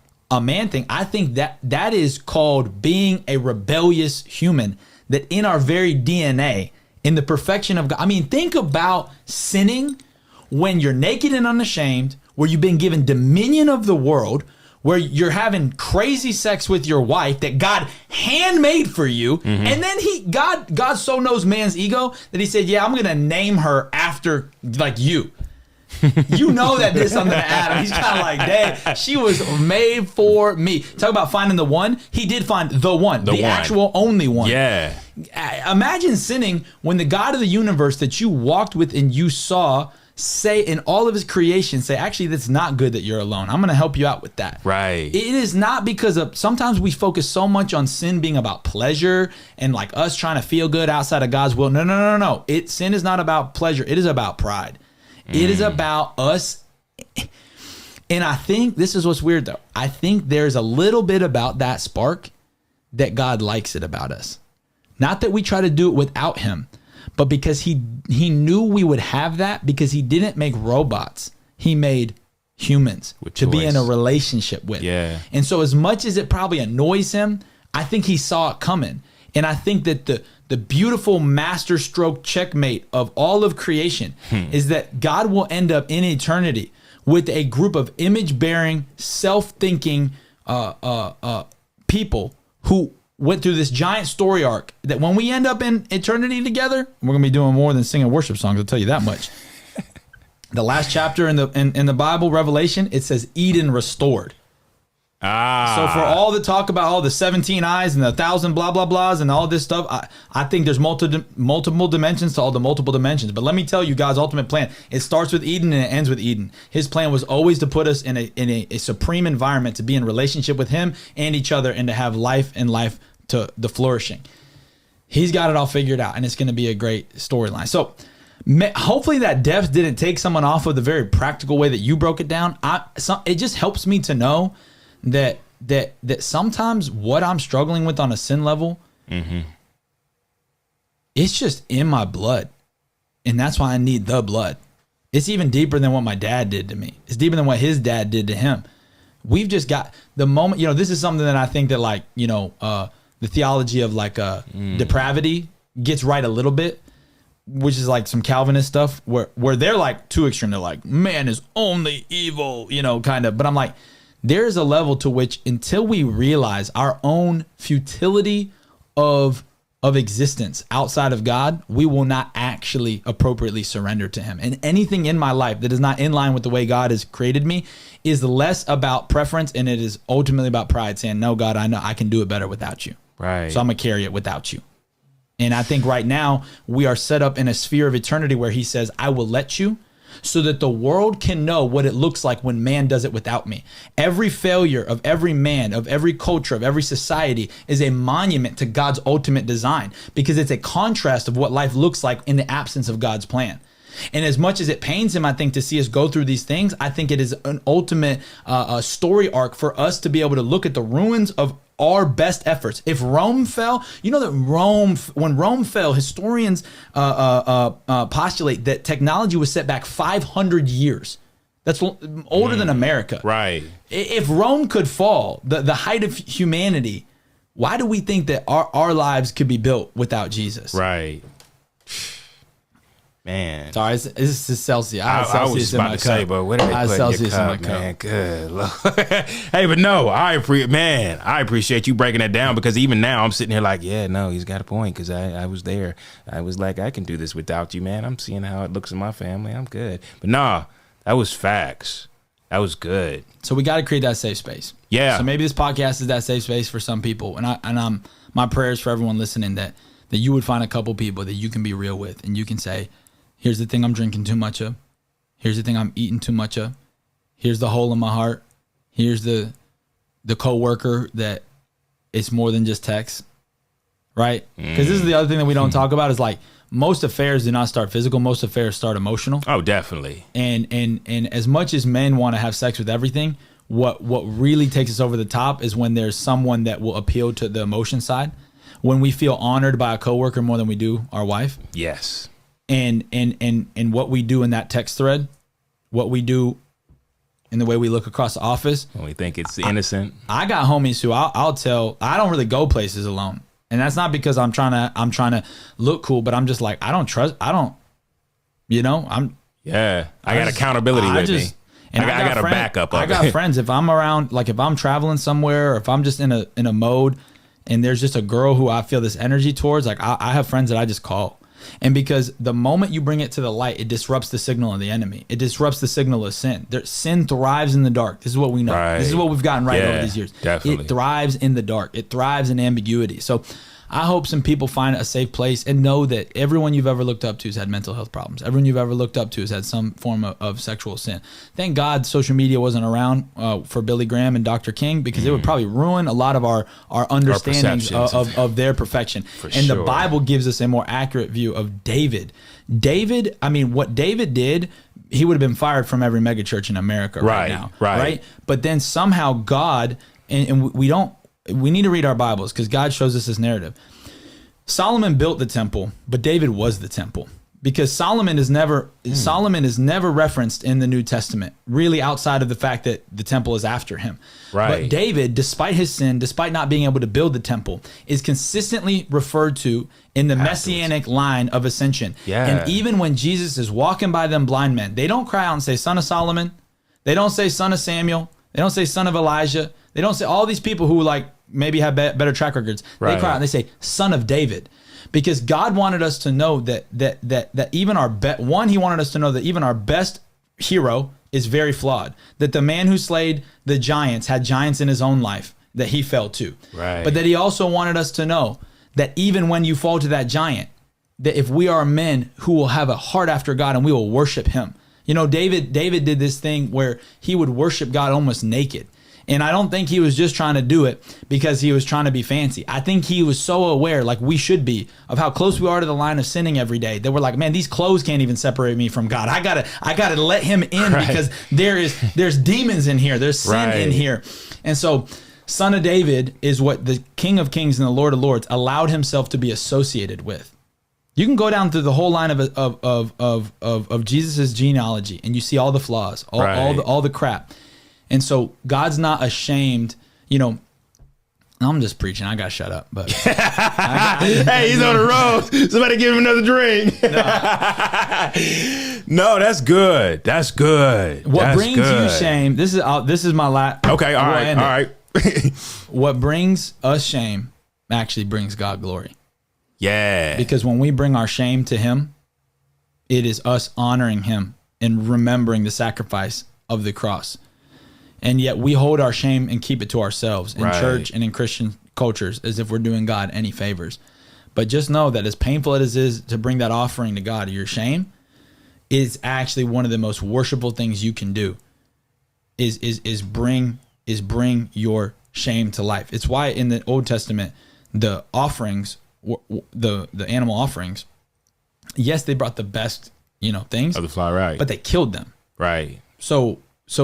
[SPEAKER 2] man thing. I think that is called being a rebellious human, that in our very DNA, in the perfection of God. I mean, think about sinning when you're naked and unashamed, where you've been given dominion of the world, where you're having crazy sex with your wife that God handmade for you. And then God so knows man's ego that he said, yeah, I'm going to name her after like you. You know that there's something to Adam. He's kind of like, dang, she was made for me. Talk about finding the one. He did find the one, the actual only one. Yeah. Imagine sinning when the God of the universe that you walked with and you saw say in all of his creation, say, actually, that's not good that you're alone. I'm going to help you out with that. Right. It is not because of, sometimes we focus so much on sin being about pleasure and like us trying to feel good outside of God's will. No. Sin is not about pleasure. It is about pride. It is about us. And I think this is what's weird, though. I think there's a little bit about that spark that God likes it about us. Not that we try to do it without him, but because he knew we would have that, because he didn't make robots, he made humans to be in a relationship with.
[SPEAKER 1] Yeah.
[SPEAKER 2] And so as much as it probably annoys him, I think he saw it coming. And I think that the beautiful masterstroke checkmate of all of creation is that God will end up in eternity with a group of image-bearing, self-thinking people who went through this giant story arc that when we end up in eternity together, we're going to be doing more than singing worship songs, I'll tell you that much. The last chapter in the Bible, Revelation, it says Eden restored. So for all the talk about all the 17 eyes and the 1,000 blah, blah, blahs and all this stuff, I think there's multiple dimensions to all the multiple dimensions. But let me tell you God's ultimate plan. It starts with Eden and it ends with Eden. His plan was always to put us in a supreme environment, to be in relationship with him and each other, and to have life and life to the flourishing. He's got it all figured out, and it's going to be a great storyline. So hopefully that depth didn't take someone off of the very practical way that you broke it down. It just helps me to know that sometimes what I'm struggling with on a sin level, it's just in my blood. And that's why I need the blood. It's even deeper than what my dad did to me. It's deeper than what his dad did to him. We've just got the moment, this is something that I think that the theology of depravity gets right a little bit, which is like some Calvinist stuff where they're like too extreme. They're like, man is only evil, kind of. But I'm like, there is a level to which until we realize our own futility of existence outside of God, we will not actually appropriately surrender to him. And anything in my life that is not in line with the way God has created me is less about preference, and it is ultimately about pride, saying, no, God, I know I can do it better without you.
[SPEAKER 1] Right.
[SPEAKER 2] So I'm going to carry it without you. And I think right now we are set up in a sphere of eternity where he says, I will let you, so that the world can know what it looks like when man does it without me. Every failure of every man, of every culture, of every society is a monument to God's ultimate design, because it's a contrast of what life looks like in the absence of God's plan. And as much as it pains him, I think, to see us go through these things, I think it is an ultimate story arc for us to be able to look at the ruins of our best efforts. If Rome fell, that when Rome fell, historians postulate that technology was set back 500 years. That's older than America.
[SPEAKER 1] Right.
[SPEAKER 2] If Rome could fall, the height of humanity, why do we think that our lives could be built without Jesus?
[SPEAKER 1] Right. Man,
[SPEAKER 2] sorry, this is Celsius.
[SPEAKER 1] I was about to say, but what did they put in your cup, man? Good Lord. Hey, but no, I appreciate you breaking that down, because even now I'm sitting here like, yeah, no, he's got a point, because I was there. I was like, I can do this without you, man. I'm seeing how it looks in my family. I'm good. But nah, that was facts. That was good. So we got to create that safe space. Yeah. So maybe this podcast is that safe space for some people, and my prayers for everyone listening that you would find a couple people that you can be real with, and you can say, here's the thing I'm drinking too much of. Here's the thing I'm eating too much of. Here's the hole in my heart. Here's the coworker that it's more than just text, right? Because this is the other thing that we don't talk about is like most affairs do not start physical. Most affairs start emotional. Oh, definitely. And as much as men want to have sex with everything, what really takes us over the top is when there's someone that will appeal to the emotion side. When we feel honored by a coworker more than we do our wife. Yes. And what we do in that text thread, what we do in the way we look across the office. When we think it's innocent. I got homies who I'll tell, I don't really go places alone. And that's not because I'm trying to look cool, but I'm just like, I got accountability with me. And I got a backup of it. I got friends. If I'm around, like if I'm traveling somewhere, or if I'm just in a mode and there's just a girl who I feel this energy towards, like I have friends that I just call. And because the moment you bring it to the light, it disrupts the signal of the enemy. It disrupts the signal of sin. Sin thrives in the dark. This is what we know. Right. This is what we've gotten right over these years. Definitely. It thrives in the dark. It thrives in ambiguity. So I hope some people find a safe place and know that everyone you've ever looked up to has had mental health problems. Everyone you've ever looked up to has had some form of sexual sin. Thank God social media wasn't around for Billy Graham and Dr. King, because it would probably ruin a lot of our understandings of their perfection. The Bible gives us a more accurate view of David. What David did, he would have been fired from every megachurch in America right now. Right? But then somehow God, and we need to read our Bibles because God shows us this narrative.
[SPEAKER 2] Solomon built the temple, but David was the temple. Because Solomon is never referenced in the New Testament, really outside of the fact that the temple is after him.
[SPEAKER 1] Right.
[SPEAKER 2] But David, despite his sin, despite not being able to build the temple, is consistently referred to in the messianic line of ascension.
[SPEAKER 1] Yeah.
[SPEAKER 2] And even when Jesus is walking by them blind men, they don't cry out and say, son of Solomon. They don't say son of Samuel. They don't say son of Elijah. They don't say all these people who like maybe have better track records. Right. They cry out and they say son of David. Because God wanted us to know that even our he wanted us to know that even our best hero is very flawed. That the man who slayed the giants had giants in his own life that he fell to.
[SPEAKER 1] Right.
[SPEAKER 2] But that he also wanted us to know that even when you fall to that giant, that if we are men who will have a heart after God and we will worship him. You know, David did this thing where he would worship God almost naked. And I don't think he was just trying to do it because he was trying to be fancy. I think he was so aware, like we should be, of how close we are to the line of sinning every day that we're like, man, these clothes can't even separate me from God. I gotta let him in because there's demons in here. There's sin in here. And so Son of David is what the King of Kings and the Lord of Lords allowed himself to be associated with. You can go down through the whole line of Jesus's genealogy and you see all the flaws, all the crap. And so God's not ashamed, you know. I'm just preaching. I got to shut up. But
[SPEAKER 1] hey, he's on the road. Somebody give him another drink. No, that's good. That's good.
[SPEAKER 2] What brings you shame? This is my last.
[SPEAKER 1] Okay, all right.
[SPEAKER 2] What brings us shame actually brings God glory.
[SPEAKER 1] Yeah.
[SPEAKER 2] Because when we bring our shame to him, it is us honoring him and remembering the sacrifice of the cross. And yet we hold our shame and keep it to ourselves in church and in Christian cultures as if we're doing God any favors. But just know that as painful as it is to bring that offering to God, your shame is actually one of the most worshipful things you can do is bring your shame to life. It's why in the Old Testament, the offerings, the animal offerings, yes, they brought the best, things
[SPEAKER 1] of the fly, right?
[SPEAKER 2] But they killed them.
[SPEAKER 1] Right.
[SPEAKER 2] So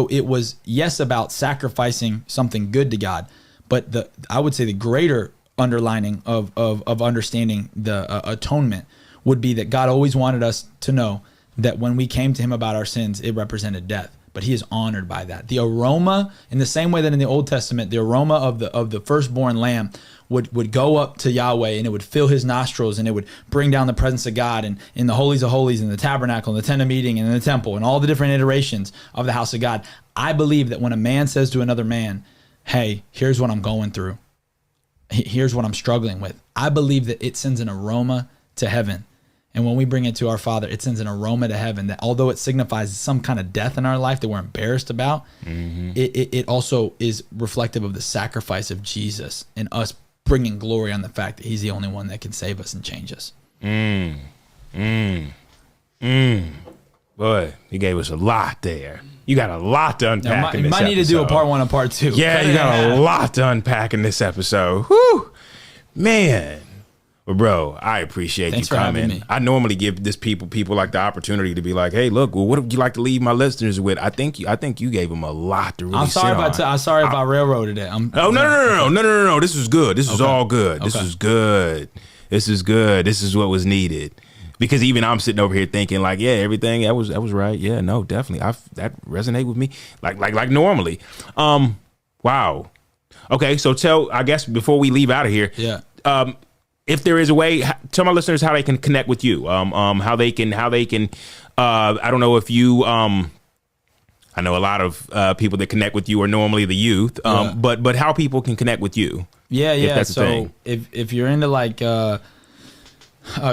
[SPEAKER 2] it was, yes, about sacrificing something good to God, but I would say the greater underlining of understanding the atonement would be that God always wanted us to know that when we came to him about our sins, it represented death. But he is honored by that. The aroma, in the same way that in the Old Testament, the aroma of the firstborn lamb would go up to Yahweh and it would fill his nostrils and it would bring down the presence of God and in the holies of holies and the tabernacle and the tent of meeting and in the temple and all the different iterations of the house of God. I believe that when a man says to another man, hey, here's what I'm going through. Here's what I'm struggling with. I believe that it sends an aroma to heaven. And when we bring it to our Father, it sends an aroma to heaven that although it signifies some kind of death in our life that we're embarrassed about, it also is reflective of the sacrifice of Jesus and us bringing glory on the fact that he's the only one that can save us and change us.
[SPEAKER 1] Boy, he gave us a lot there. You got a lot to unpack in this episode.
[SPEAKER 2] You might need to do a part 1 and part 2.
[SPEAKER 1] Yeah, you got a lot to unpack in this episode. Whew, man. Well, bro, I appreciate you coming. I normally give people like the opportunity to be like, hey, look, well, what would you like to leave my listeners with? I think you gave them a lot to really
[SPEAKER 2] I'm sorry
[SPEAKER 1] sit on.
[SPEAKER 2] I'm sorry if I railroaded it.
[SPEAKER 1] No. This was good. This was all good. This was good. This is good. This is what was needed. Because even I'm sitting over here thinking like, yeah, everything that was right. Yeah, no, definitely. That resonate with me like normally. Wow. Okay, so I guess before we leave out of here, if there is a way, tell my listeners how they can connect with you. How they can. I don't know if you. I know a lot of people that connect with you are normally the youth. But how people can connect with you.
[SPEAKER 2] Yeah.
[SPEAKER 1] If that's
[SPEAKER 2] so if you're into like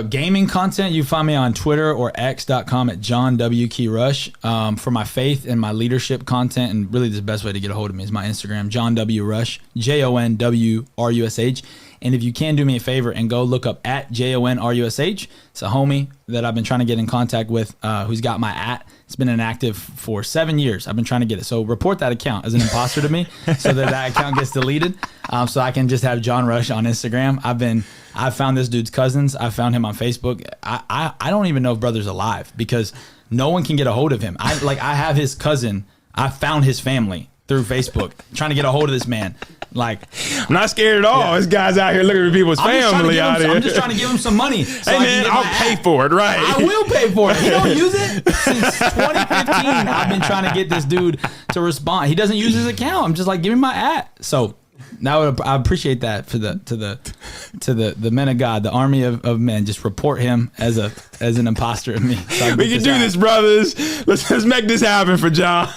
[SPEAKER 2] gaming content, you find me on Twitter or x.com at Jon W. Key Rush. For my faith and my leadership content, and really the best way to get a hold of me is my Instagram, Jon W. Rush, JONWRUSH. And if you can do me a favor and go look up at JONRUSH, it's a homie that I've been trying to get in contact with who's got my @ It's been inactive for 7 years. I've been trying to get it. So report that account as an imposter to me so that account gets deleted so I can just have Jon Rush on Instagram. I've found this dude's cousins. I found him on Facebook. I don't even know if brother's alive because no one can get a hold of him. I have his cousin. I found his family through Facebook trying to get a hold of this man. Like,
[SPEAKER 1] I'm not scared at all. This guy's out here looking at people's family out here.
[SPEAKER 2] I'm just trying to give him some money. So
[SPEAKER 1] hey man, I'll pay for it, right?
[SPEAKER 2] I will pay for it. He don't use it since 2015. I've been trying to get this dude to respond. He doesn't use his account. I'm just like, give me my at. So now I appreciate that for the men of God, the army of men. Just report him as an imposter of me. So
[SPEAKER 1] we can do this, brothers. Let's make this happen for Jon.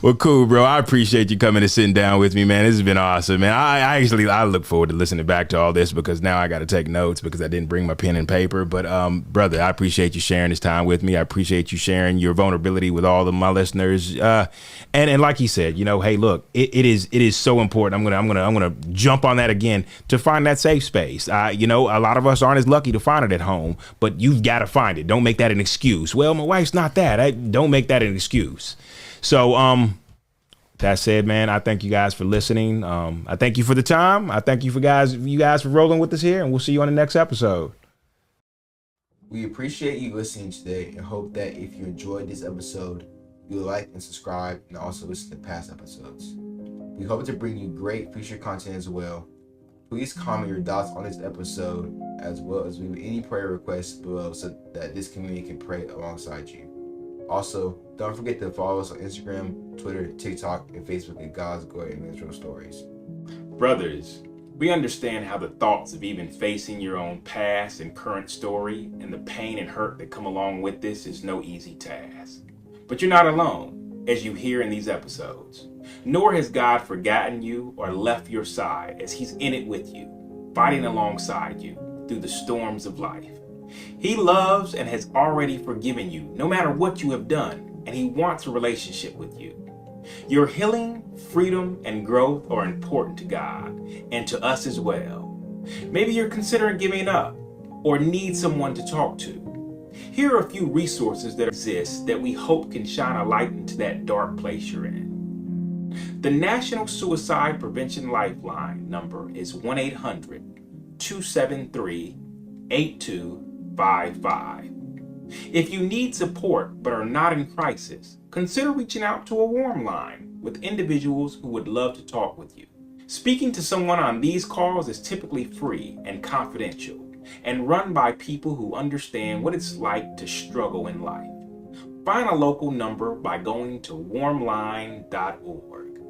[SPEAKER 1] Well, cool, bro. I appreciate you coming and sitting down with me, man. This has been awesome, man. I look forward to listening back to all this because now I got to take notes because I didn't bring my pen and paper. But, brother, I appreciate you sharing this time with me. I appreciate you sharing your vulnerability with all of my listeners. And like he said, you know, hey, look, it is so important. I'm gonna jump on that again to find that safe space. You know, a lot of us aren't as lucky to find it at home, but you've got to find it. Don't make that an excuse. Well, my wife's not that. Don't make that an excuse. So, that said, man, I thank you guys for listening. I thank you for the time. I thank you guys for rolling with us here, and we'll see you on the next episode.
[SPEAKER 3] We appreciate you listening today and hope that if you enjoyed this episode, you'll like and subscribe and also listen to past episodes. We hope to bring you great future content as well. Please comment your thoughts on this episode as well as leave any prayer requests below so that this community can pray alongside you. Also, don't forget to follow us on Instagram, Twitter, TikTok, and Facebook at God's Glory and Men's Real Stories.
[SPEAKER 1] Brothers, we understand how the thoughts of even facing your own past and current story and the pain and hurt that come along with this is no easy task. But you're not alone, as you hear in these episodes. Nor has God forgotten you or left your side, as He's in it with you, fighting alongside you through the storms of life. He loves and has already forgiven you, no matter what you have done, and He wants a relationship with you. Your healing, freedom, and growth are important to God and to us as well. Maybe you're considering giving up or need someone to talk to. Here are a few resources that exist that we hope can shine a light into that dark place you're in. The National Suicide Prevention Lifeline number is 1-800-273-8255. If you need support but are not in crisis, consider reaching out to a warm line with individuals who would love to talk with you. Speaking to someone on these calls is typically free and confidential and run by people who understand what it's like to struggle in life. Find a local number by going to warmline.org.